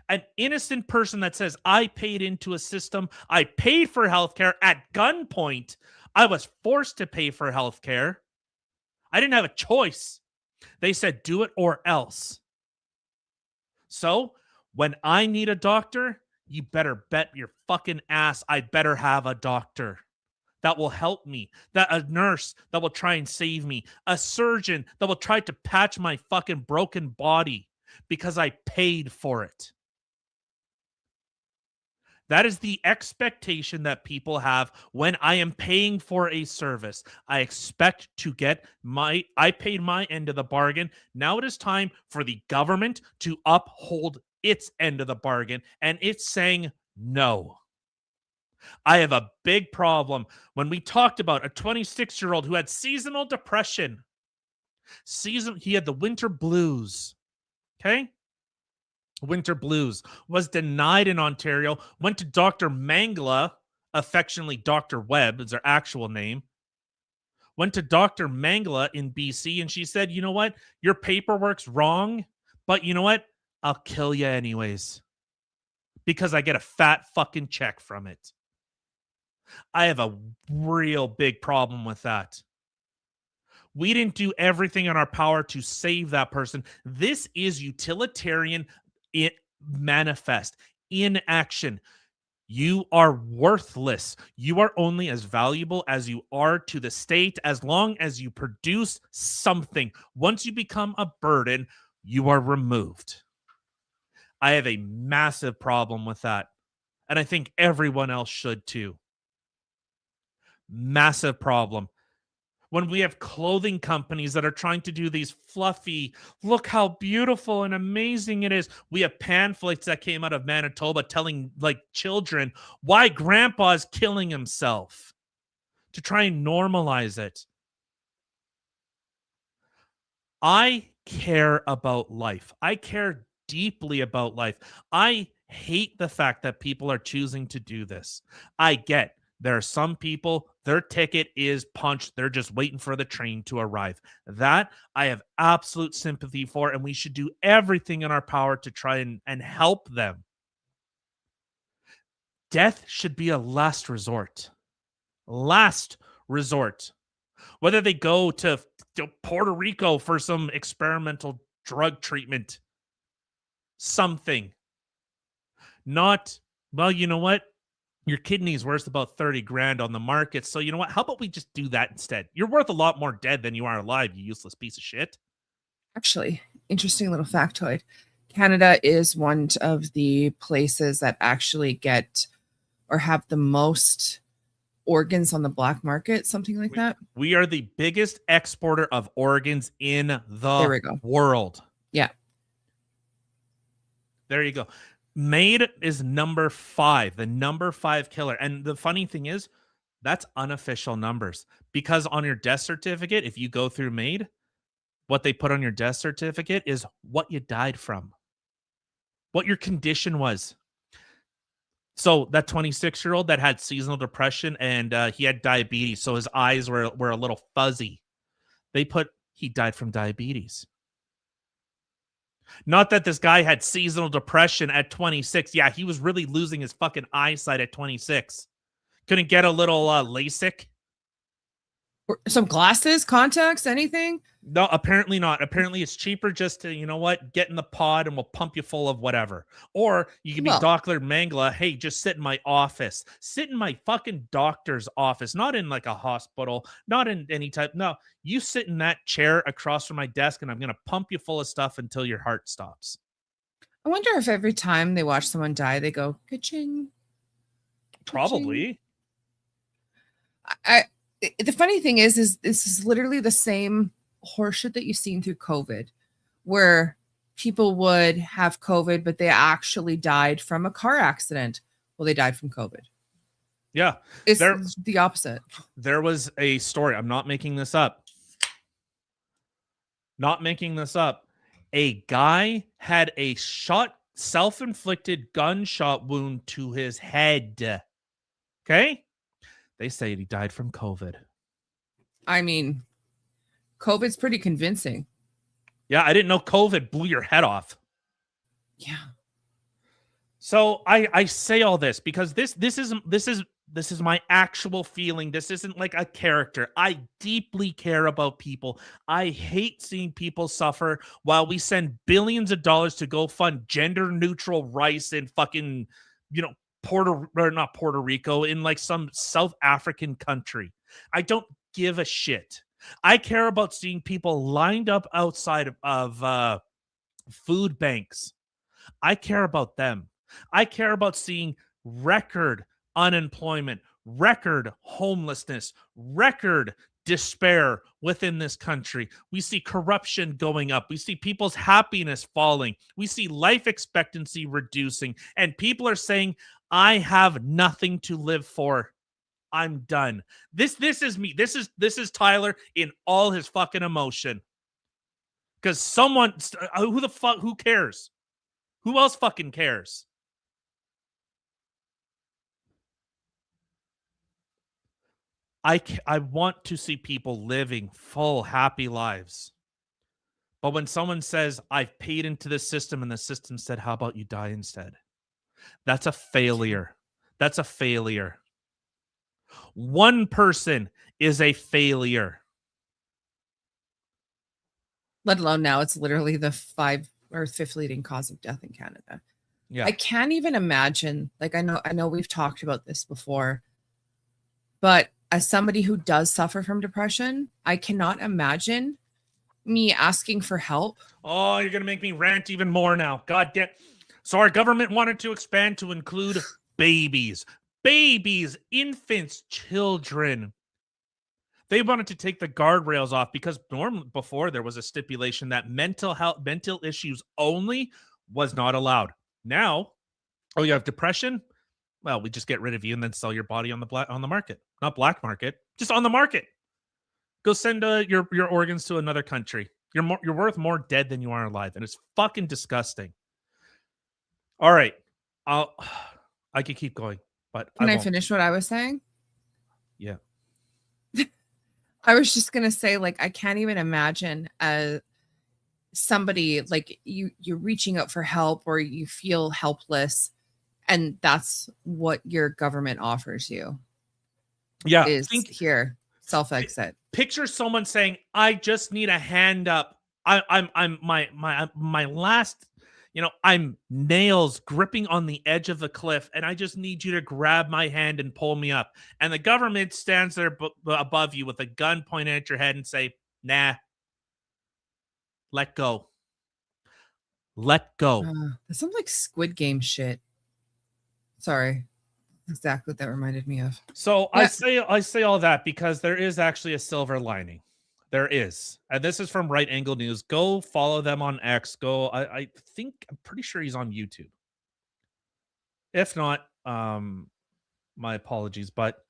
An innocent person that says, I paid into a system, I paid for healthcare at gunpoint, I was forced to pay for healthcare. I didn't have a choice. They said, do it or else. So when I need a doctor, you better bet your fucking ass I better have a doctor that will help me, that a nurse that will try and save me, a surgeon that will try to patch my fucking broken body because I paid for it. That is the expectation that people have when I am paying for a service. I expect to get I paid my end of the bargain. Now it is time for the government to uphold its end of the bargain, and it's saying no. I have a big problem when we talked about a 26-year-old who had seasonal depression. He had the winter blues. Okay? Winter blues, was denied in Ontario, went to Dr. Mangala, affectionately Dr. Webb is her actual name, went to Dr. Mangala in BC, and she said, you know what? Your paperwork's wrong, but you know what? I'll kill you anyways because I get a fat fucking check from it. I have a real big problem with that. We didn't do everything in our power to save that person. This is utilitarian manifest in action. You are worthless. You are only as valuable as you are to the state as long as you produce something. Once you become a burden, you are removed. I have a massive problem with that. And I think everyone else should too. Massive problem. When we have clothing companies that are trying to do these fluffy, look how beautiful and amazing it is. We have pamphlets that came out of Manitoba telling like children why grandpa's killing himself to try and normalize it. I care about life. I care deeply about life. I hate the fact that people are choosing to do this. I get there are some people, their ticket is punched. They're just waiting for the train to arrive. That I have absolute sympathy for, and we should do everything in our power to try and help them. Death should be a last resort. Last resort. Whether they go to Puerto Rico for some experimental drug treatment, something. Not, well, you know what? Your kidney's worth about 30 grand on the market. So you know what? How about we just do that instead? You're worth a lot more dead than you are alive, you useless piece of shit. Actually, interesting little factoid. Canada is one of the places that actually get or have the most organs on the black market, something like that. We are the biggest exporter of organs in the world. Yeah. There you go. MAID is number 5, the number 5 killer. And the funny thing is, that's unofficial numbers. Because on your death certificate, if you go through MAID, what they put on your death certificate is what you died from, what your condition was. So that 26-year-old that had seasonal depression and he had diabetes, so his eyes were a little fuzzy. They put he died from diabetes. Not that this guy had seasonal depression at 26. Yeah, he was really losing his fucking eyesight at 26. Couldn't get a little LASIK. Or some glasses, contacts, anything? No, apparently not. Apparently it's cheaper just to, you know what, get in the pod and we'll pump you full of whatever. Or you can be Well- Dr. Mangala. Hey, just sit in my office. Sit in my fucking doctor's office, not in like a hospital, not in any type. No, you sit in that chair across from my desk and I'm going to pump you full of stuff until your heart stops. I wonder if every time they watch someone die, they go, ka-ching. Probably. The funny thing is this is literally the same horseshit that you've seen through COVID, where people would have COVID, but they actually died from a car accident. Well, they died from COVID. Yeah. It's the opposite. There was a story. I'm not making this up. Not making this up. A guy had a self-inflicted gunshot wound to his head. Okay? They say he died from COVID. I mean, COVID's pretty convincing. Yeah, I didn't know COVID blew your head off. Yeah. So I say all this because this is my actual feeling. This isn't like a character. I deeply care about people. I hate seeing people suffer while we send billions of dollars to go fund gender neutral rice in fucking, not Puerto Rico, in like some South African country. I don't give a shit. I care about seeing people lined up outside of food banks. I care about them. I care about seeing record unemployment, record homelessness, record despair within this country. We see corruption going up. We see people's happiness falling. We see life expectancy reducing. And people are saying, I have nothing to live for. I'm done. This is me. This is Tyler in all his fucking emotion. Because who cares? Who else fucking cares? I want to see people living full, happy lives. But when someone says, I've paid into the system and the system said, how about you die instead? That's a failure. That's a failure. One person is a failure. Let alone now it's literally the 5th or 5th leading cause of death in Canada. Yeah. I can't even imagine, like I know we've talked about this before, but as somebody who does suffer from depression, I cannot imagine me asking for help. Oh, you're going to make me rant even more now. God damn. So our government wanted to expand to include babies, infants, children. They wanted to take the guardrails off because before there was a stipulation that mental issues only was not allowed. Now, you have depression? Well, we just get rid of you and then sell your body on the market. Not black market, just on the market. Go send your organs to another country. You're worth more dead than you are alive, and it's fucking disgusting. All right, I could keep going, but Can I won't. finish what I was saying? Yeah. I was just gonna say, like, I can't even imagine somebody like you're reaching out for help or you feel helpless, and that's what your government offers you. Yeah. Is here self-exit. Picture someone saying, I just need a hand up. I'm my last, I'm nails gripping on the edge of the cliff, and I just need you to grab my hand and pull me up. And the government stands there above you with a gun pointed at your head and say, nah, let go. Let go. That sounds like Squid Game shit. Sorry. Exactly what that reminded me of. So Yeah. I say all that because there is actually a silver lining. There is. And this is from Right Angle News. Go follow them on X. I'm pretty sure he's on YouTube. If not, my apologies, but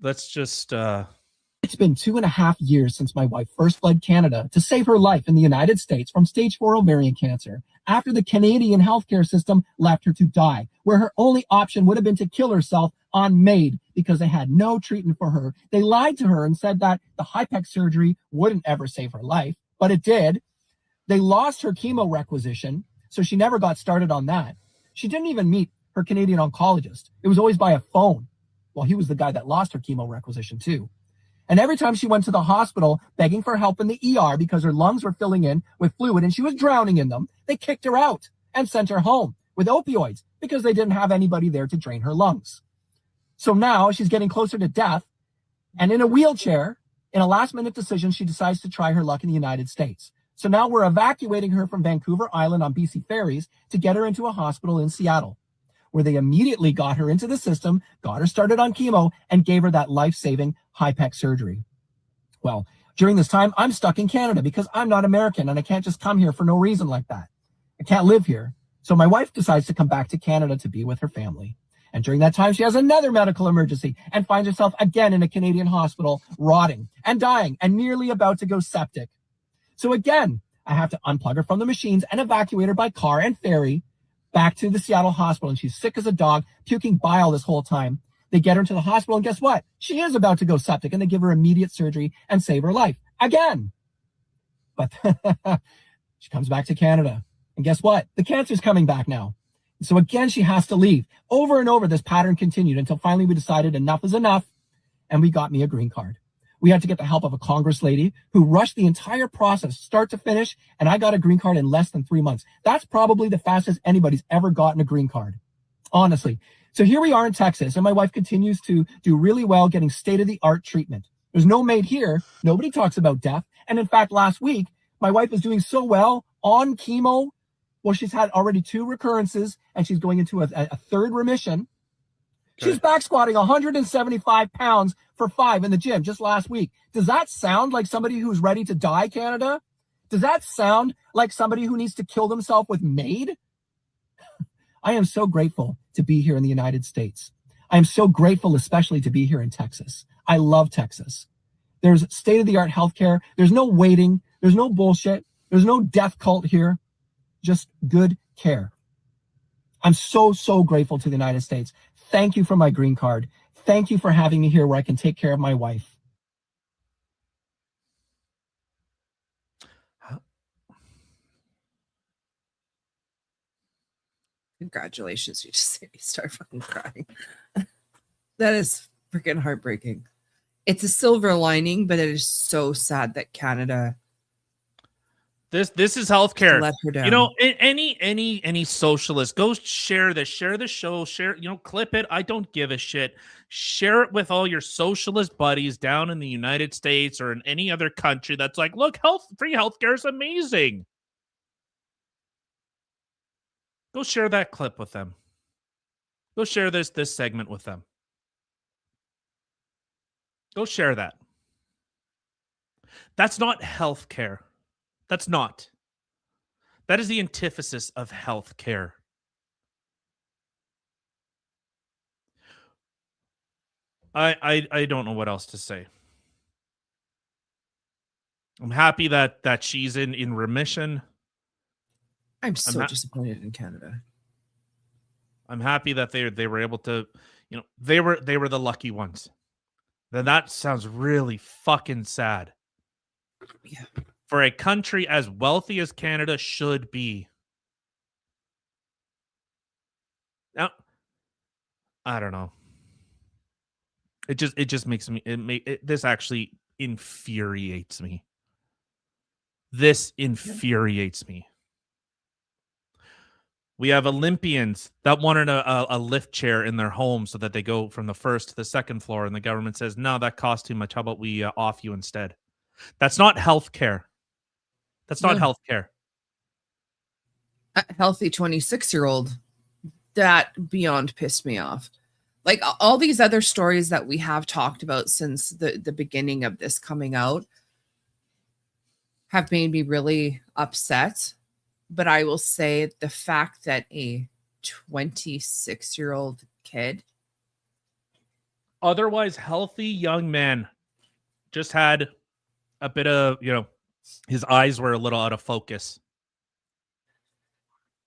let's just It's been 2.5 years since my wife first fled Canada to save her life in the United States from stage 4 ovarian cancer after the Canadian healthcare system left her to die, where her only option would have been to kill herself on MAID because they had no treatment for her. They lied to her and said that the HIPEC surgery wouldn't ever save her life, but it did. They lost her chemo requisition, so she never got started on that. She didn't even meet her Canadian oncologist. It was always by a phone. Well, he was the guy that lost her chemo requisition too. And every time she went to the hospital begging for help in the ER because her lungs were filling in with fluid and she was drowning in them, they kicked her out and sent her home with opioids because they didn't have anybody there to drain her lungs. So now she's getting closer to death, and in a wheelchair, in a last-minute decision, she decides to try her luck in the United States. So now we're evacuating her from Vancouver Island on BC ferries to get her into a hospital in Seattle, where they immediately got her into the system, got her started on chemo, and gave her that life-saving HIPEC surgery. Well, during this time, I'm stuck in Canada because I'm not American and I can't just come here for no reason like that. I can't live here. So my wife decides to come back to Canada to be with her family. And during that time, she has another medical emergency and finds herself again in a Canadian hospital, rotting and dying and nearly about to go septic. So again, I have to unplug her from the machines and evacuate her by car and ferry back to the Seattle hospital. And she's sick as a dog, puking bile this whole time. They get her into the hospital, and guess what? She is about to go septic, and they give her immediate surgery and save her life again. But she comes back to Canada. And guess what? The cancer's coming back now. So again, she has to leave. Over and over, this pattern continued until finally we decided enough is enough, and we got me a green card. We had to get the help of a Congress lady who rushed the entire process, start to finish, and I got a green card in less than 3 months. That's probably the fastest anybody's ever gotten a green card, honestly. So here we are in Texas, and my wife continues to do really well getting state-of-the-art treatment. There's no MAID here. Nobody talks about death. And in fact, last week, my wife was doing so well on chemo. Well, she's had already 2 recurrences, and she's going into a third remission. Okay. She's back squatting 175 pounds for 5 in the gym just last week. Does that sound like somebody who's ready to die, Canada? Does that sound like somebody who needs to kill themselves with MAID? I am so grateful to be here in the United States. I am so grateful especially to be here in Texas. I love Texas. There's state-of-the-art healthcare. There's no waiting. There's no bullshit. There's no death cult here. Just good care. I'm so, so grateful to the United States. Thank you for my green card. Thank you for having me here where I can take care of my wife. Congratulations. You just made me start fucking crying. That is freaking heartbreaking. It's a silver lining, but it is so sad that Canada This is healthcare. let her down. You know, any socialist, go share this, share the show, share, clip it. I don't give a shit. Share it with all your socialist buddies down in the United States or in any other country that's like, look, free healthcare is amazing. Go share that clip with them. Go share this segment with them. Go share that. That's not healthcare. That's not. That is the antithesis of healthcare. I don't know what else to say. I'm happy that she's in remission. I'm so disappointed in Canada. I'm happy that they were able to, they were the lucky ones. Then that sounds really fucking sad. Yeah. For a country as wealthy as Canada should be. Now, I don't know. It just makes me this actually infuriates me. This infuriates me. We have Olympians that wanted a lift chair in their home so that they go from the first to the second floor, and the government says, no, that costs too much. How about we off you instead? That's not healthcare. That's not healthcare. A healthy 26-year-old, that beyond pissed me off. Like all these other stories that we have talked about since the beginning of this coming out have made me really upset. But I will say the fact that a 26-year-old kid, otherwise healthy young man, just had a bit of, his eyes were a little out of focus.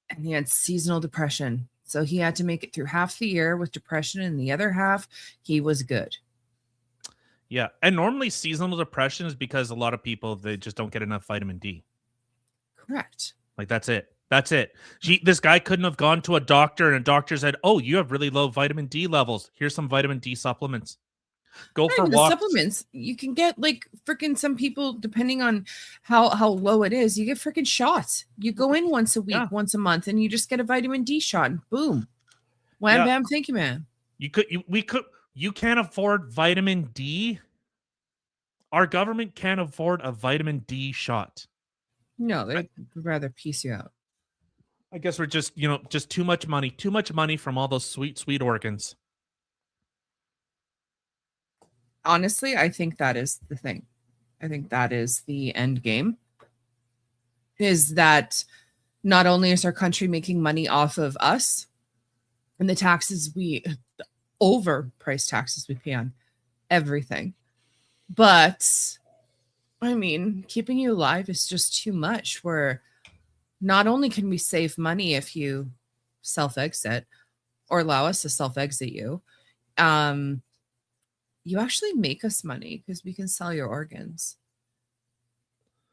And he had seasonal depression. So he had to make it through half the year with depression, and the other half, he was good. Yeah. And normally seasonal depression is because a lot of people, they just don't get enough vitamin D. Correct. Like, that's it. That's it. This guy couldn't have gone to a doctor and a doctor said, oh, you have really low vitamin D levels. Here's some vitamin D supplements. Go Not for even the walks. supplements. You can get like freaking some people, depending on how low it is, you get freaking shots. You go in once a week, Yeah. once a month, and you just get a vitamin D shot. And boom. Wham Yeah. bam, thank you, man. You can't afford vitamin D. Our government can't afford a vitamin D shot. No, they'd rather piece you out. I guess we're just too much money from all those sweet organs. Honestly, I think that is the thing. I think that is the end game. Is that not only is our country making money off of us and the overpriced taxes we pay on everything, but I mean, keeping you alive is just too much. Where not only can we save money if you self-exit or allow us to self-exit you, you actually make us money because we can sell your organs.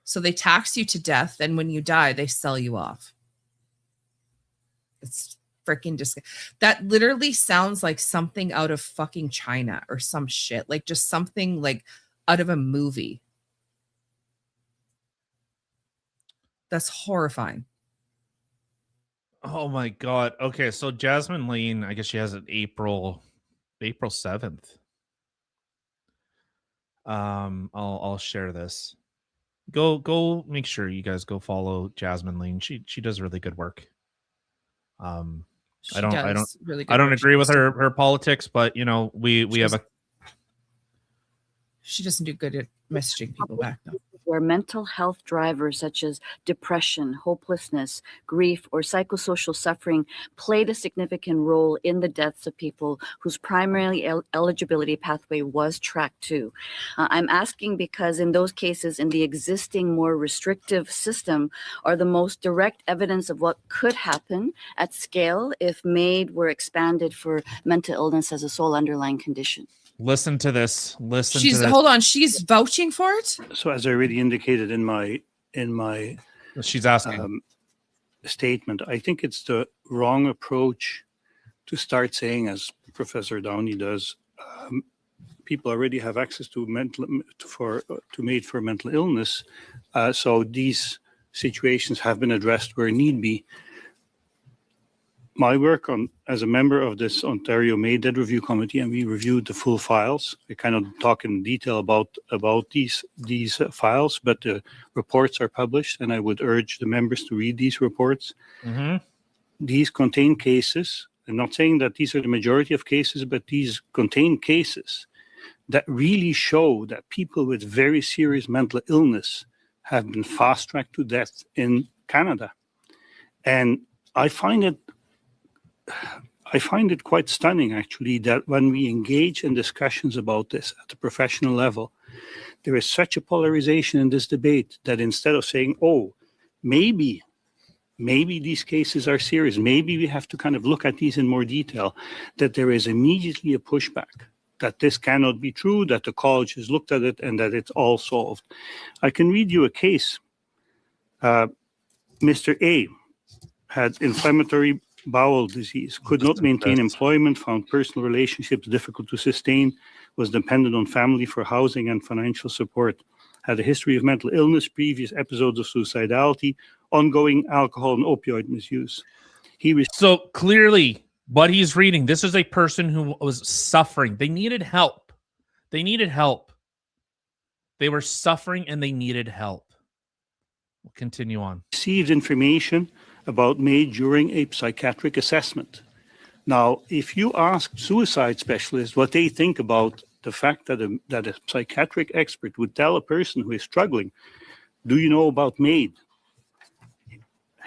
So they tax you to death, and when you die, they sell you off. It's freaking disgusting. That literally sounds like something out of fucking China or some shit. Like just something like out of a movie. That's horrifying. Oh my god. Okay, so Jasmine Lane, I guess she has it April 7th. I'll share this. Go make sure you guys go follow Jasmine Lane. She does really good work. I don't agree with her politics, but we have a she doesn't do good at messaging people back though. Where mental health drivers such as depression, hopelessness, grief, or psychosocial suffering played a significant role in the deaths of people whose primary eligibility pathway was track 2. I'm asking because in those cases, in the existing more restrictive system, are the most direct evidence of what could happen at scale if MAID were expanded for mental illness as a sole underlying condition. Listen to this. Hold on. She's vouching for it. So as I already indicated in my she's asking statement, I think it's the wrong approach to start saying, as Professor Downey does, people already have access to MAID for mental illness, so these situations have been addressed where need be. My work as a member of this Ontario MAID Dead Review Committee, and we reviewed the full files. I cannot talk in detail about these files, but the reports are published, and I would urge the members to read these reports. Mm-hmm. These contain cases. I'm not saying that these are the majority of cases, but these contain cases that really show that people with very serious mental illness have been fast-tracked to death in Canada. And I find it quite stunning, actually, that when we engage in discussions about this at the professional level, there is such a polarization in this debate that instead of saying, oh, maybe these cases are serious, maybe we have to kind of look at these in more detail, that there is immediately a pushback, that this cannot be true, that the college has looked at it and that it's all solved. I can read you a case. Mr. A had inflammatory bowel disease, could not maintain employment, found personal relationships difficult to sustain, was dependent on family for housing and financial support, had a history of mental illness, previous episodes of suicidality, ongoing alcohol and opioid misuse. So clearly what he's reading, this is a person who was suffering. They needed help. They were suffering and they needed help. We'll continue on. Received information about MAID during a psychiatric assessment. Now, if you ask suicide specialists what they think about the fact that a psychiatric expert would tell a person who is struggling, do you know about MAID?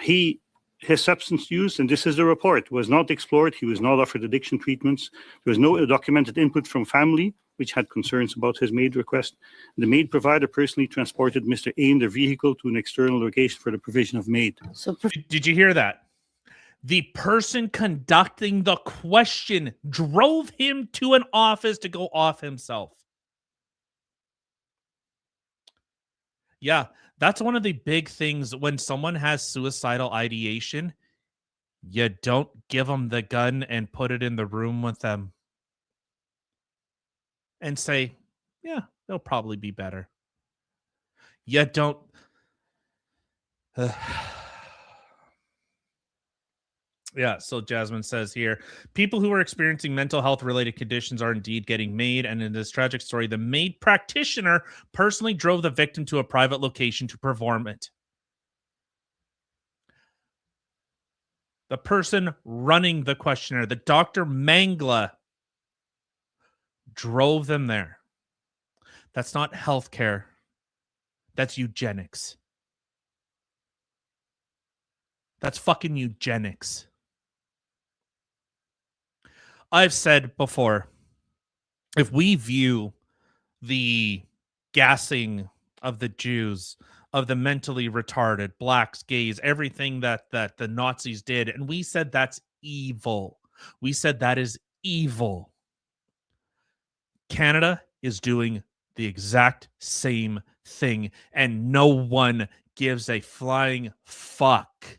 His substance use, and this is the report, was not explored. He was not offered addiction treatments. There was no documented input from family, which had concerns about his MAID request. The MAID provider personally transported Mr. A in their vehicle to an external location for the provision of MAID. So, did you hear that? The person conducting the question drove him to an office to go off himself. Yeah, that's one of the big things when someone has suicidal ideation. You don't give them the gun and put it in the room with them. and say, yeah, they'll probably be better. You don't. Yeah, so Jasmine says here, people who are experiencing mental health related conditions are indeed getting MAID. And in this tragic story, the MAID practitioner personally drove the victim to a private location to perform it. The person running the questionnaire, the Dr. Mangla, drove them there. That's not healthcare. That's eugenics. That's fucking eugenics. I've said before, if we view the gassing of the Jews, of the mentally retarded, blacks, gays, everything that the Nazis did, and we said that's evil. We said that is evil. Canada is doing the exact same thing, and no one gives a flying fuck.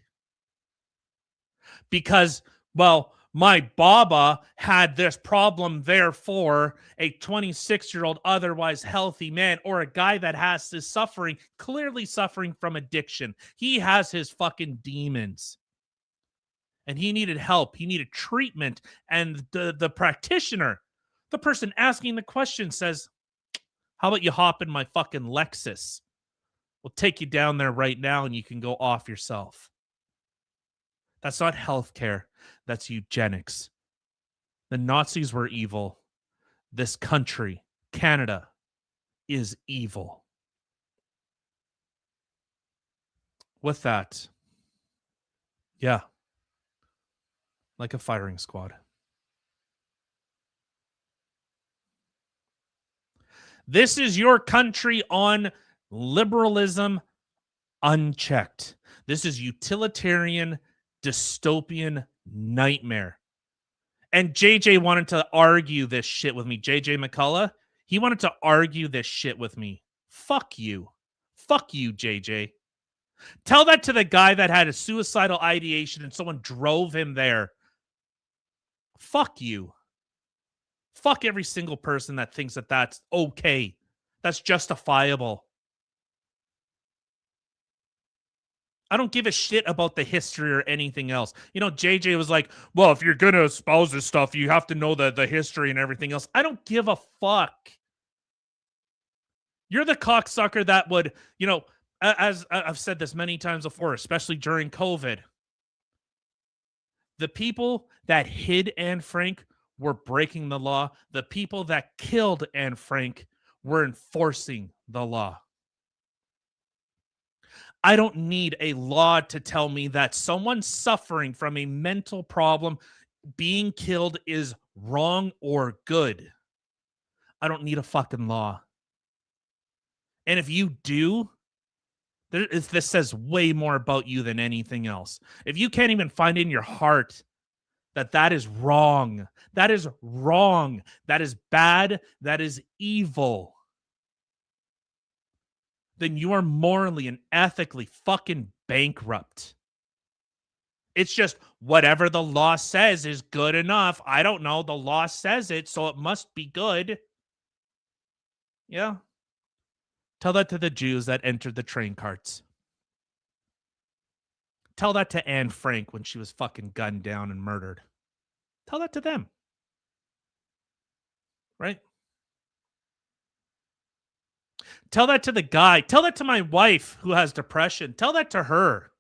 Because, well, my Baba had this problem, therefore, a 26-year-old otherwise healthy man or a guy that has this suffering, clearly suffering from addiction. He has his fucking demons. And he needed help. He needed treatment. And the practitioner, the person asking the question says, how about you hop in my fucking Lexus? We'll take you down there right now and you can go off yourself. That's not healthcare. That's eugenics. The Nazis were evil. This country, Canada, is evil. With that, yeah, like a firing squad. This is your country on liberalism unchecked. This is utilitarian, dystopian nightmare. And JJ wanted to argue this shit with me. JJ McCullough, he wanted to argue this shit with me. Fuck you. Fuck you, JJ. Tell that to the guy that had a suicidal ideation and someone drove him there. Fuck you. Fuck every single person that thinks that that's okay. That's justifiable. I don't give a shit about the history or anything else. You know, JJ was like, well, if you're going to espouse this stuff, you have to know the history and everything else. I don't give a fuck. You're the cocksucker that would, you know, as I've said this many times before, especially during COVID, the people that hid Anne Frank were breaking the law. The people that killed Anne Frank were enforcing the law. I don't need a law to tell me that someone suffering from a mental problem being killed is wrong or good. I don't need a fucking law. And if you do, this says way more about you than anything else. If you can't even find in your heart that that is wrong, that is wrong, that is bad, that is evil, then you are morally and ethically fucking bankrupt. It's just whatever the law says is good enough. I don't know. The law says it, so it must be good. Yeah. Tell that to the Jews that entered the train carts. Tell that to Anne Frank when she was fucking gunned down and murdered. Tell that to them. Right? Tell that to the guy. Tell that to my wife who has depression. Tell that to her.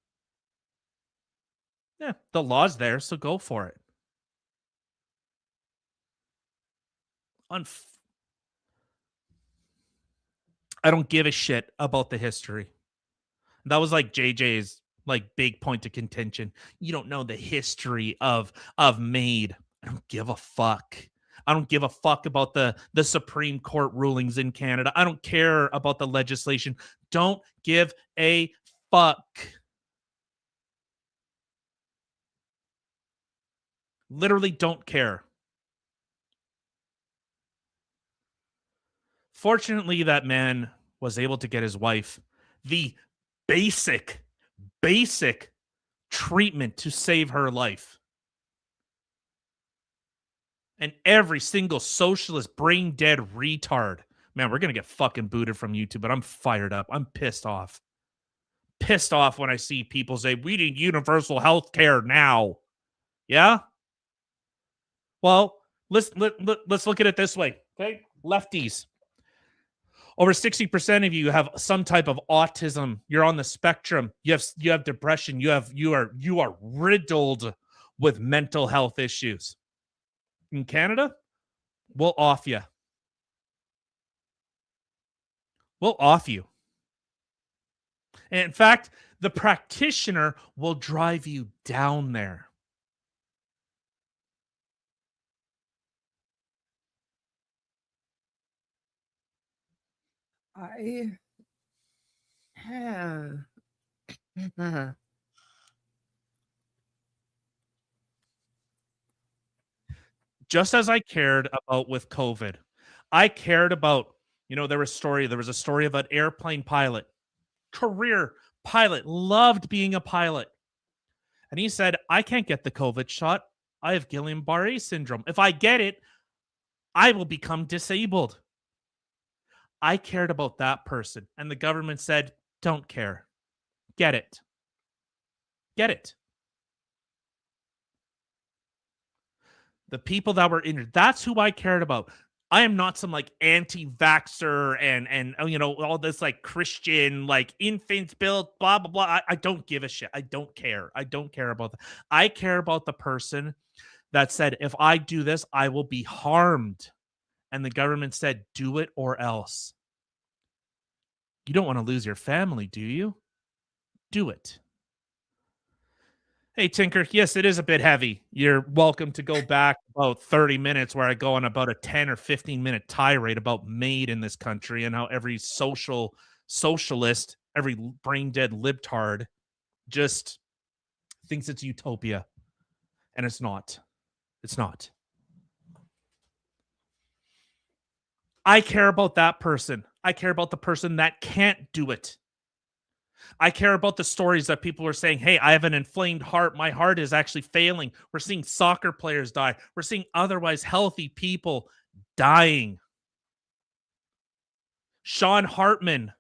Yeah, the law's there, so go for it. I don't give a shit about the history. That was like JJ's like big point of contention. You don't know the history of MAID. I don't give a fuck. I don't give a fuck about the Supreme Court rulings in Canada. I don't care about the legislation. Don't give a fuck. Literally don't care. Fortunately, that man was able to get his wife the basic treatment to save her life. And every single socialist, brain dead retard. Man, we're going to get fucking booted from YouTube, but I'm fired up. I'm pissed off. Pissed off when I see people say, we need universal health care now. Yeah? Well, let's look at it this way. Okay? Lefties. Over 60% of you have some type of autism. You're on the spectrum. You have depression. You are riddled with mental health issues. In Canada, we'll off you. We'll off you. And in fact, the practitioner will drive you down there. I have. Just as I cared about with COVID, I cared about, there was a story of an airplane pilot, career pilot, loved being a pilot. And he said, I can't get the COVID shot. I have Guillain-Barré syndrome. If I get it, I will become disabled. I cared about that person. And the government said, don't care. Get it. Get it. The people that were injured, that's who I cared about. I am not some like anti-vaxxer and all this like Christian, like infants built, blah, blah, blah. I don't give a shit. I don't care. I don't care about that. I care about the person that said, if I do this, I will be harmed. And the government said, do it or else. You don't want to lose your family, do you? Do it. Hey, Tinker, yes, it is a bit heavy. You're welcome to go back about 30 minutes where I go on about a 10 or 15-minute tirade about MAID in this country and how every socialist, every brain-dead libtard just thinks it's utopia. And it's not. It's not. I care about that person. I care about the person that can't do it. I care about the stories that people are saying, hey, I have an inflamed heart. My heart is actually failing. We're seeing soccer players die. We're seeing otherwise healthy people dying. Sean Hartman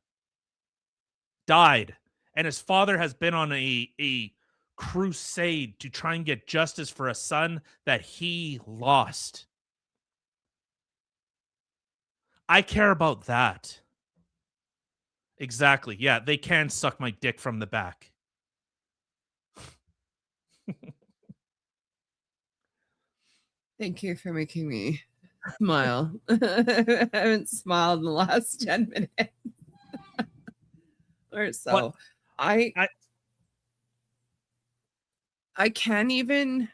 died, and his father has been on a crusade to try and get justice for a son that he lost. I care about that. Exactly. Yeah, they can suck my dick from the back. Thank you for making me smile. I haven't smiled in the last 10 minutes or so. What? I can't even.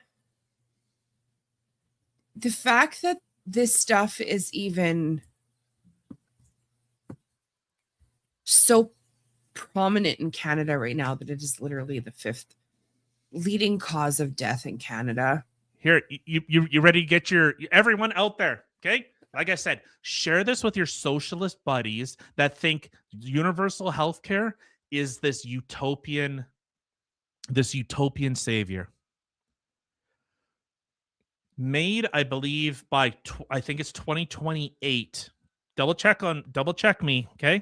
The fact that this stuff is even so prominent in Canada right now that it is literally the 5th leading cause of death in Canada. Here, you ready to get everyone out there, okay? Like I said, share this with your socialist buddies that think universal health care is this utopian savior. Made, I believe, by I think it's 2028. Double check me, okay?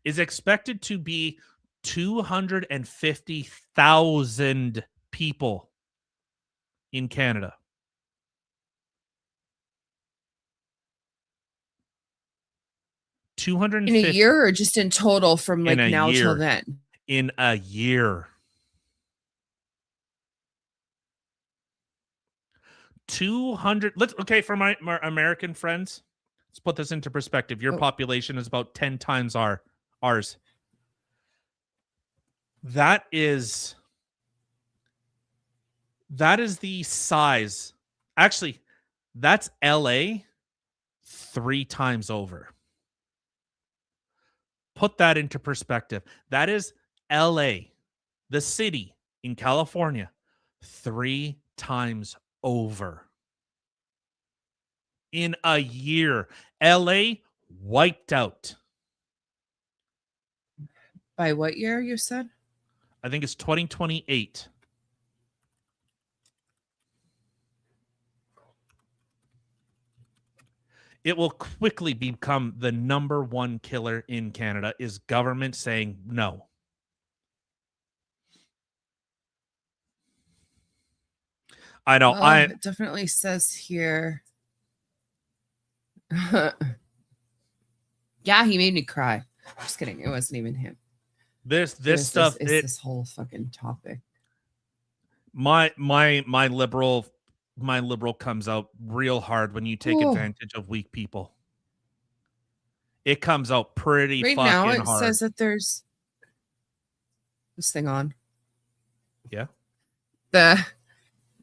Is expected to be 250,000 people in Canada. In a year or just in total from like now till then? In a year. 200. Okay, for my American friends, let's put this into perspective. Your population is about 10 times ours. That is the size. Actually, that's LA 3 times over. Put that into perspective. That is LA, the city in California, 3 times over. In a year, LA wiped out. By what year you said? I think it's 2028. it will quickly become the number one killer in Canada is government saying no. I know. It definitely says here. Yeah, he made me cry. Just kidding. It wasn't even him. This stuff. This whole fucking topic. My liberal comes out real hard when you take advantage of weak people. It comes out pretty right fucking now. It hard. says that there's this thing on. Yeah.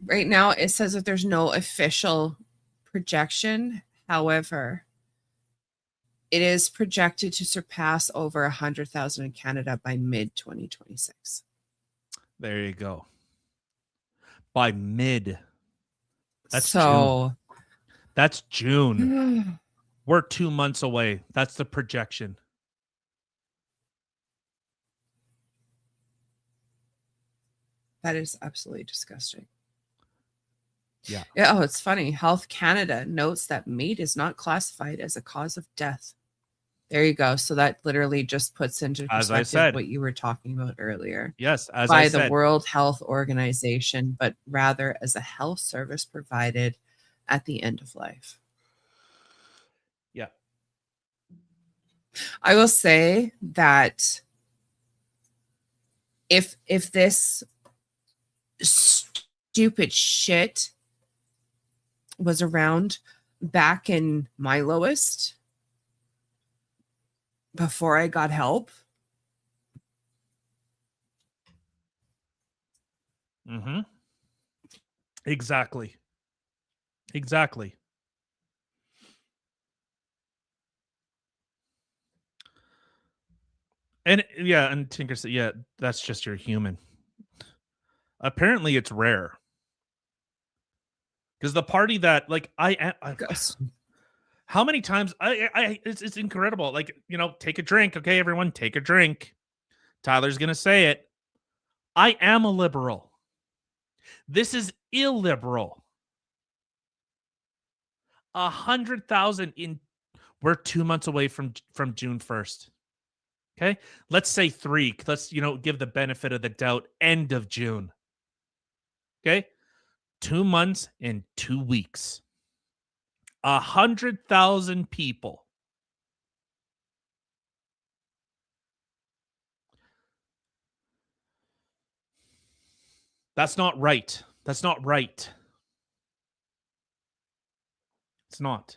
Right now it says that there's no official projection. However, it is projected to surpass over 100,000 in Canada by mid-2026. There you go. By mid. That's so June. That's June. We're 2 months away. That's the projection. That is absolutely disgusting. Yeah. Oh, it's funny. Health Canada notes that meat is not classified as a cause of death. There you go. So that literally just puts into perspective As I said, what you were talking about earlier. Yes, as by I the said. World Health Organization, but rather as a health service provided at the end of life. Yeah. I will say that if this stupid shit was around back in my lowest, before I got help, Mm-hmm. Exactly. And yeah, and Tinker said, yeah, that's just your human. Apparently it's rare. Because the party that, like, how many times it's incredible. Like, take a drink. Okay, everyone, take a drink. Tyler's gonna say it. I am a liberal. This is illiberal. 100,000 in. We're 2 months away from June 1st. Okay, let's say 3. Let's give the benefit of the doubt. End of June. Okay, 2 months and 2 weeks. 100,000 people. That's not right. That's not right. It's not.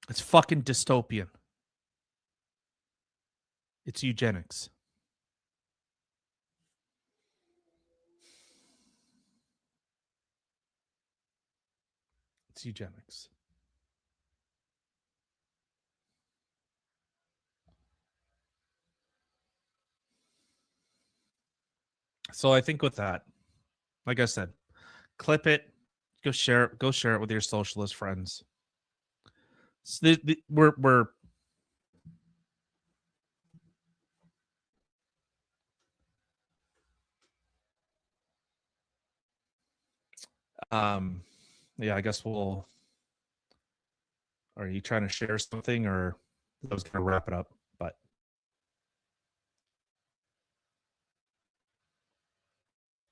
It's fucking dystopian. It's eugenics. It's eugenics. So I think with that, like I said, clip it, go share it with your socialist friends. So we're yeah, I guess we'll. Are you trying to share something, or I was going to wrap it up? But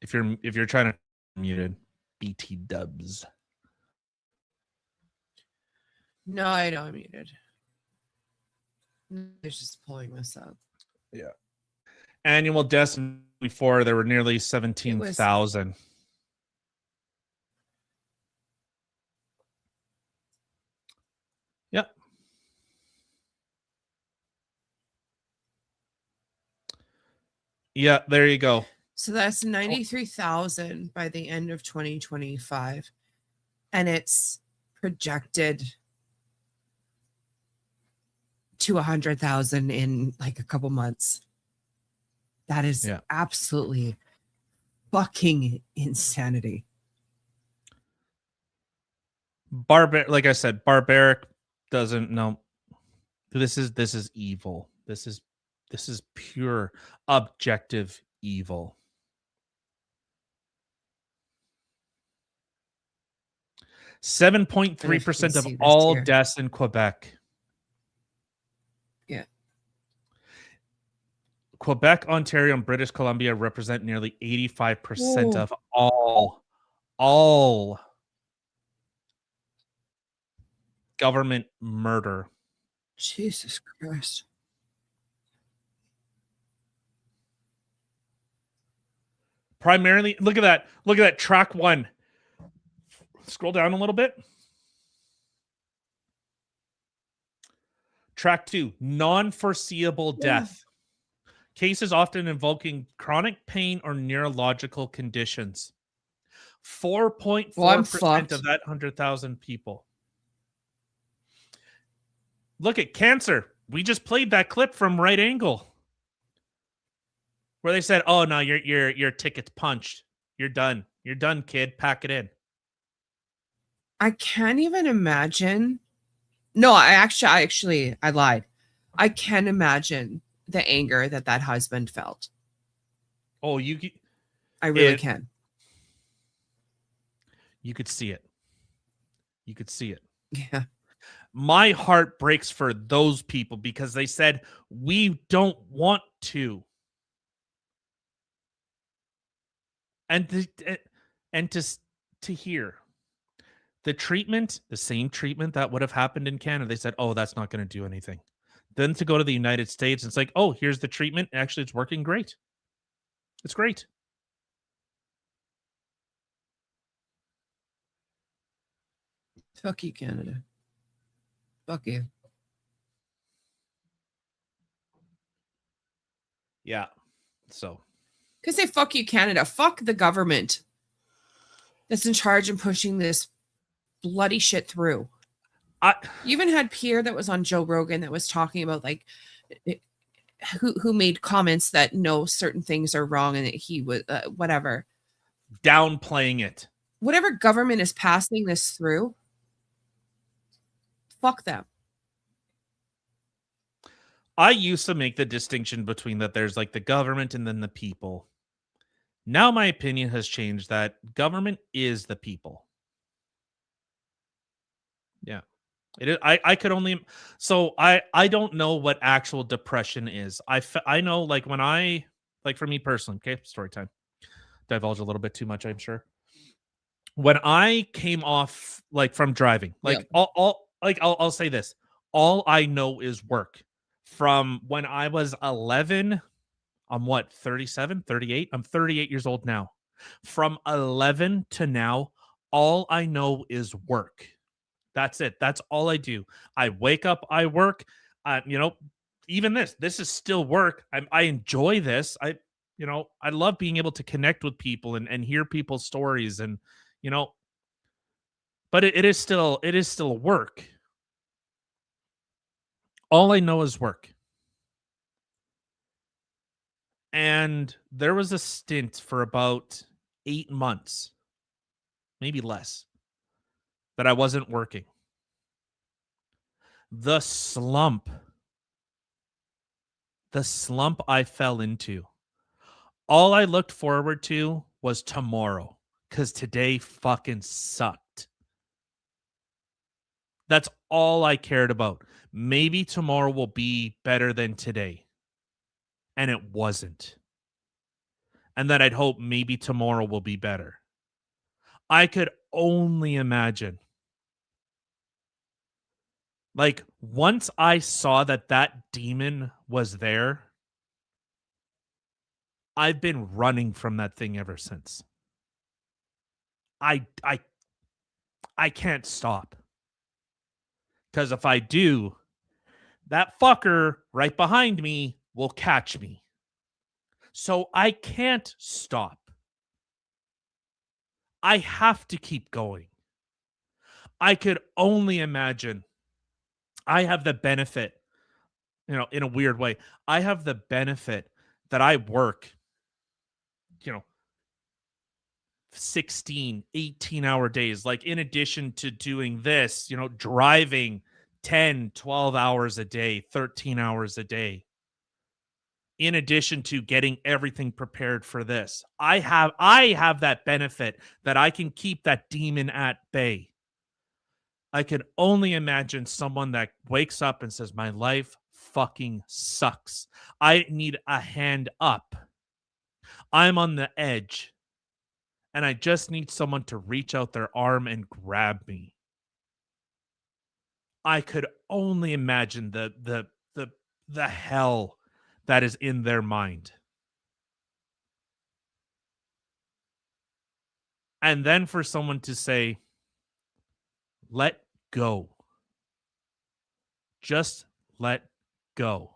if you're trying to muted, BT dubs. No, I know I'm muted. It's just pulling this up. Yeah. Annual deaths before there were nearly 17,000. Yep. Yeah, there you go. So that's 93,000 by the end of 2025. And it's projected to 100,000 in like a couple months. That is absolutely fucking insanity. Like I said, barbaric doesn't know. This is evil. This is pure objective evil. 7.3% of see this all here. deaths in Quebec. Yeah. Quebec, Ontario, and British Columbia represent nearly 85% Whoa. of all government murder. Jesus Christ. Primarily, look at that. Look at that. Track 1. Scroll down a little bit. Track 2, non-foreseeable death. Cases often invoking chronic pain or neurological conditions. 4.4% of that 100,000 people. Look at cancer. We just played that clip from Right Angle where they said, "Oh no, your ticket's punched. You're done. You're done, kid. Pack it in." I can't even imagine. No, I lied. I can imagine the anger that husband felt. Oh, I really can. You could see it. You could see it. Yeah. My heart breaks for those people because they said, "We don't want to." And to hear the treatment, the same treatment that would have happened in Canada, they said, "Oh, that's not going to do anything." Then to go to the United States, it's like, "Oh, here's the treatment. Actually, it's working great. It's great." Fuck you, Canada. Fuck you. Yeah. So. Because they fuck you, Canada. Fuck the government that's in charge and pushing this bloody shit through. You even had Pierre that was on Joe Rogan that was talking about like who made comments that no certain things are wrong and that he was whatever. Downplaying it. Whatever government is passing this through, fuck them. I used to make the distinction between that there's like the government and then the people. Now my opinion has changed that government is the people. Yeah. It is. I could only, so I don't know what actual depression is. I know like when I, like for me personally, okay, story time. Divulge a little bit too much, I'm sure. When I came off like from driving, like I'll say this, all I know is work. From when I was 11, I'm what, 37, 38? I'm 38 years old now. From 11 to now, all I know is work. That's it. That's all I do. I wake up, I work. Even this is still work. I enjoy this. I love being able to connect with people and hear people's stories and, but it is still work. All I know is work. And there was a stint for about 8 months, maybe less, that I wasn't working. The slump I fell into. All I looked forward to was tomorrow, because today fucking sucked. That's all I cared about. Maybe tomorrow will be better than today. And it wasn't. And then I'd hope maybe tomorrow will be better. I could only imagine. Like, once I saw that demon was there, I've been running from that thing ever since. I can't stop. Because if I do, that fucker right behind me will catch me. So I can't stop. I have to keep going. I could only imagine. I have the benefit, in a weird way, I have the benefit that I work, 16, 18-hour days. Like, in addition to doing this, driving 10, 12 hours a day, 13 hours a day. In addition to getting everything prepared for this, I have that benefit that I can keep that demon at bay. I could only imagine someone that wakes up and says, my life fucking sucks. I need a hand up. I'm on the edge. And I just need someone to reach out their arm and grab me. I could only imagine the hell that is in their mind. And then for someone to say, let go. Just let go.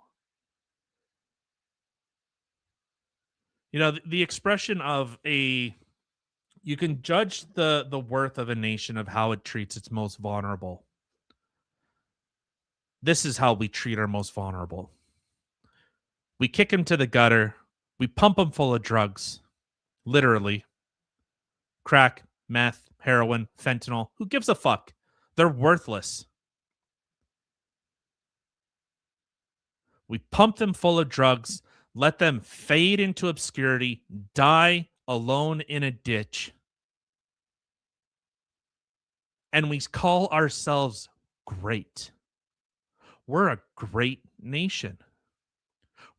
You know, the expression of you can judge the worth of a nation of how it treats its most vulnerable. This is how we treat our most vulnerable. We kick him to the gutter. We pump him full of drugs. Literally. Crack, meth, heroin, fentanyl. Who gives a fuck? They're worthless. We pump them full of drugs, let them fade into obscurity, die alone in a ditch. And we call ourselves great. We're a great nation.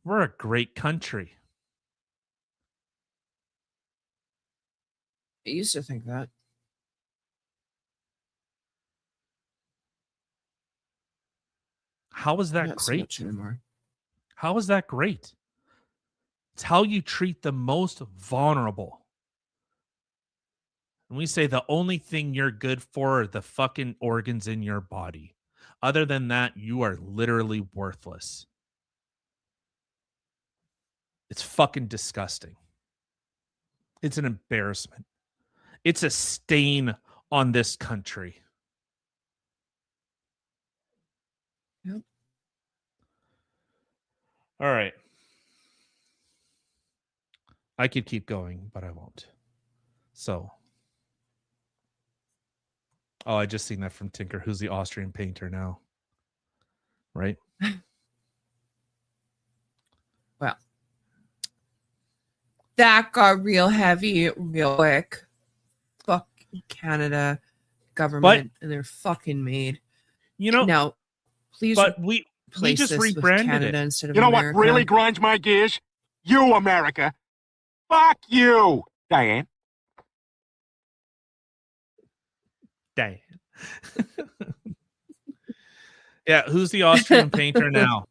We're a great country. I used to think that. How is that Not so great? much anymore. How is that great? It's how you treat the most vulnerable. And we say the only thing you're good for are the fucking organs in your body. Other than that, you are literally worthless. It's fucking disgusting. It's an embarrassment. It's a stain on this country. Yep. All right. I could keep going, but I won't. So. Oh, I just seen that from Tinker. Who's the Austrian painter now? Right? Well, that got real heavy real quick. Fuck Canada government and their fucking made. You know, now, please. But we just this with rebranded Canada it. instead of You know America. what really grinds my gears? You, America. Fuck you, Diane. Dang. Yeah, who's the Austrian painter now?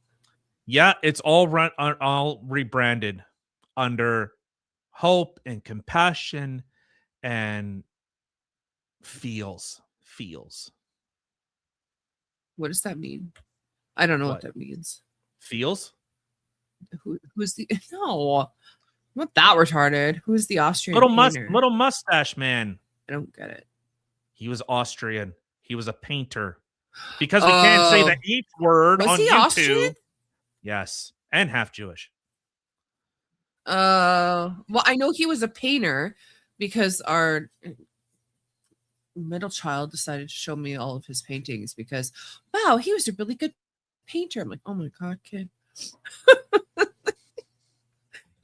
Yeah, it's all rebranded under hope and compassion and feels. What does that mean? I don't know what What? that means. Feels? Who's the no? I'm not that retarded. Who's the Austrian painter? Little mustache man. I don't get it. He was Austrian. He was a painter. Because we can't say the H word Was on he YouTube. Austrian? Yes, and half Jewish. Well, I know he was a painter because our middle child decided to show me all of his paintings because, wow, he was a really good painter. I'm like, oh my God, kid. He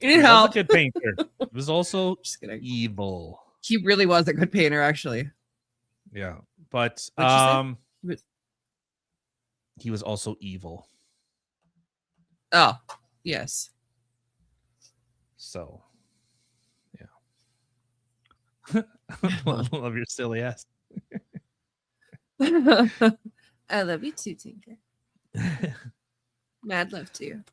was Anyhow, a good painter. He was also just kidding. evil. He really was a good painter, actually. Yeah, but What'd you say? he was also evil. Oh, yes. So, yeah. Love your silly ass. I love you too, Tinker. Mad love to you.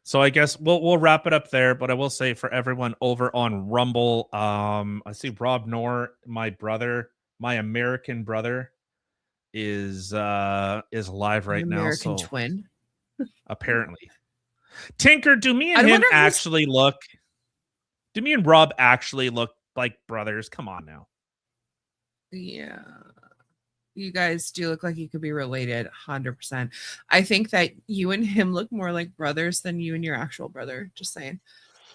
So I guess we'll wrap it up there, but I will say for everyone over on Rumble, I see Rob Knorr, my brother, my American brother, is live right now. American So twin. apparently, Tinker, do me I and him wonder who's- actually look? Do me and Rob actually look like brothers? Come on now. Yeah. You guys do look like you could be related 100%. I think that you and him look more like brothers than you and your actual brother. Just saying.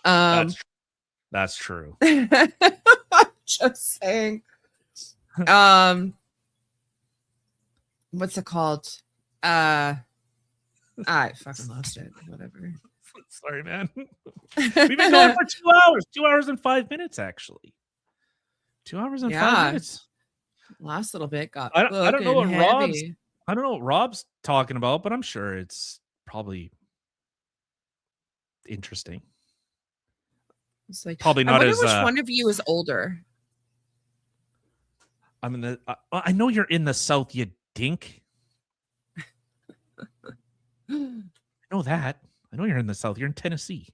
That's true. Just saying. What's it called? I fucking lost it. Whatever. Sorry, man. We've been going for 2 hours. 2 hours and 5 minutes, actually. 2 hours and 5 minutes. Last little bit got I don't know what fucking Rob's heavy. I don't know what Rob's talking about, but I'm sure it's probably interesting. It's like, Probably I not wonder as which one of you is older. I'm in the I know you're in the South, you dink. I know that. I know you're in the South. You're in Tennessee.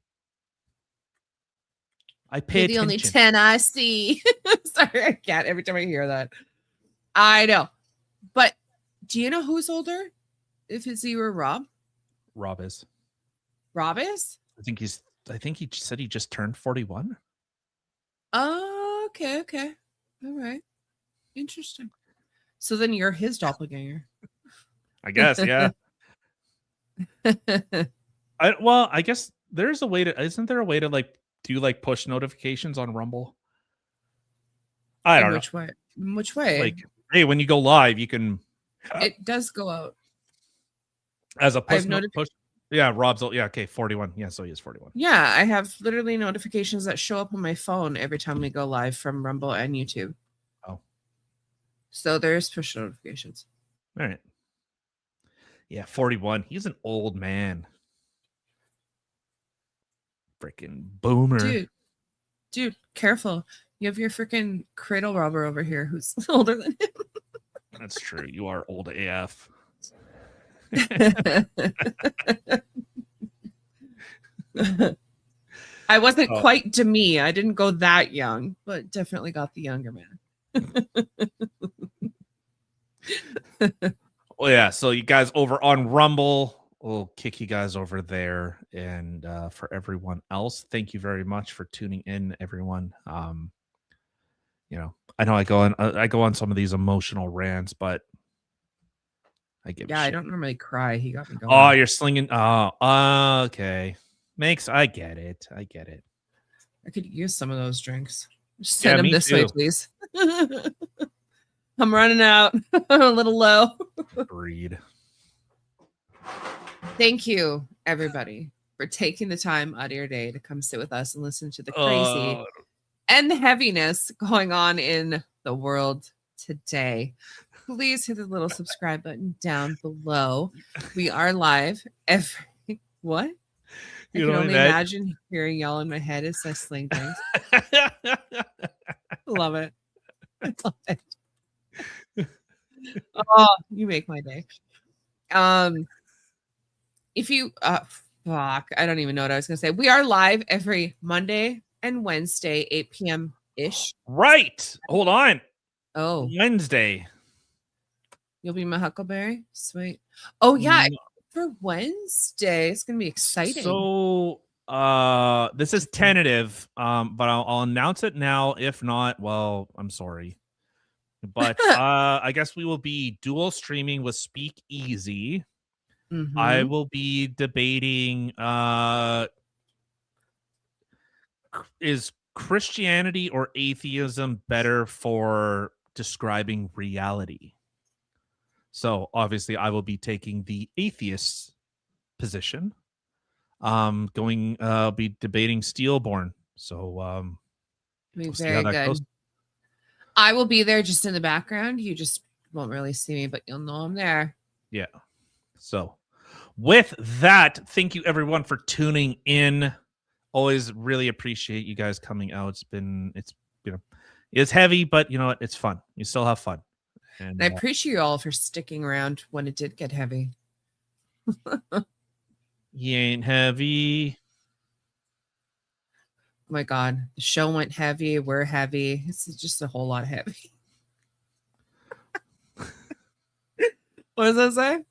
I pay You're the only attention. 10 I see. Sorry, I can't every time I hear that. I know. But do you know who's older? If it's you or Rob? Rob is. Rob is? I think he said he just turned 41. Oh, okay. All right. Interesting. So then you're his doppelganger. I guess, yeah. I guess there's a way to, isn't there a way to like do like push notifications on Rumble? I don't know. Which way? Which way? Like, hey, when you go live, you can It does go out. as a push. I've push yeah, Rob's yeah, okay, 41. Yeah, so he is 41. Yeah, I have literally notifications that show up on my phone every time we go live from Rumble and YouTube. Oh. So there's push notifications. All right. Yeah, 41. He's an old man. Freaking boomer. Dude, careful. You have your freaking cradle robber over here who's older than him. That's true. You are old AF. I wasn't quite Demi. I didn't go that young, but definitely got the younger man. Well, yeah. So you guys over on Rumble, we'll kick you guys over there. And for everyone else, thank you very much for tuning in, everyone. You know, I know I go on some of these emotional rants, but I give a I shit. don't normally cry. He got me going. Oh, you're slinging. Oh, okay. I get it. I could use some of those drinks. Just Yeah, send them me this way, too. please. I'm running out. I'm a little low. Breed. Thank you, everybody, for taking the time out of your day to come sit with us and listen to the crazy and the heaviness going on in the world today. Please hit the little subscribe button down below. We are live every what? I You can know, only imagine hearing y'all in my head as I sling things. Love it. I love it. Oh, you make my day. If you fuck, I don't even know what I was gonna say. We are live every Monday and Wednesday, 8 p.m. ish. Right. Hold on. Oh, Wednesday. you'll be my Huckleberry? Sweet. Oh yeah. For Wednesday, it's gonna be exciting. So this is tentative, but I'll announce it now. If not, well, I'm sorry. But I guess we will be dual streaming with Speak Easy. Mhm. I will be debating is Christianity or atheism better for describing reality? So obviously I will be taking the atheist position. I'll be debating Steelborn. So Be we'll see very how that good. goes. I will be there just in the background. You just won't really see me, but you'll know I'm there. Yeah. So with that, thank you everyone for tuning in. Always really appreciate you guys coming out. It's heavy, but you know what? It's fun. You still have fun. And I appreciate you all for sticking around when it did get heavy. you ain't heavy. Oh my God, the show went heavy. We're heavy. It's just a whole lot heavy. What does that say?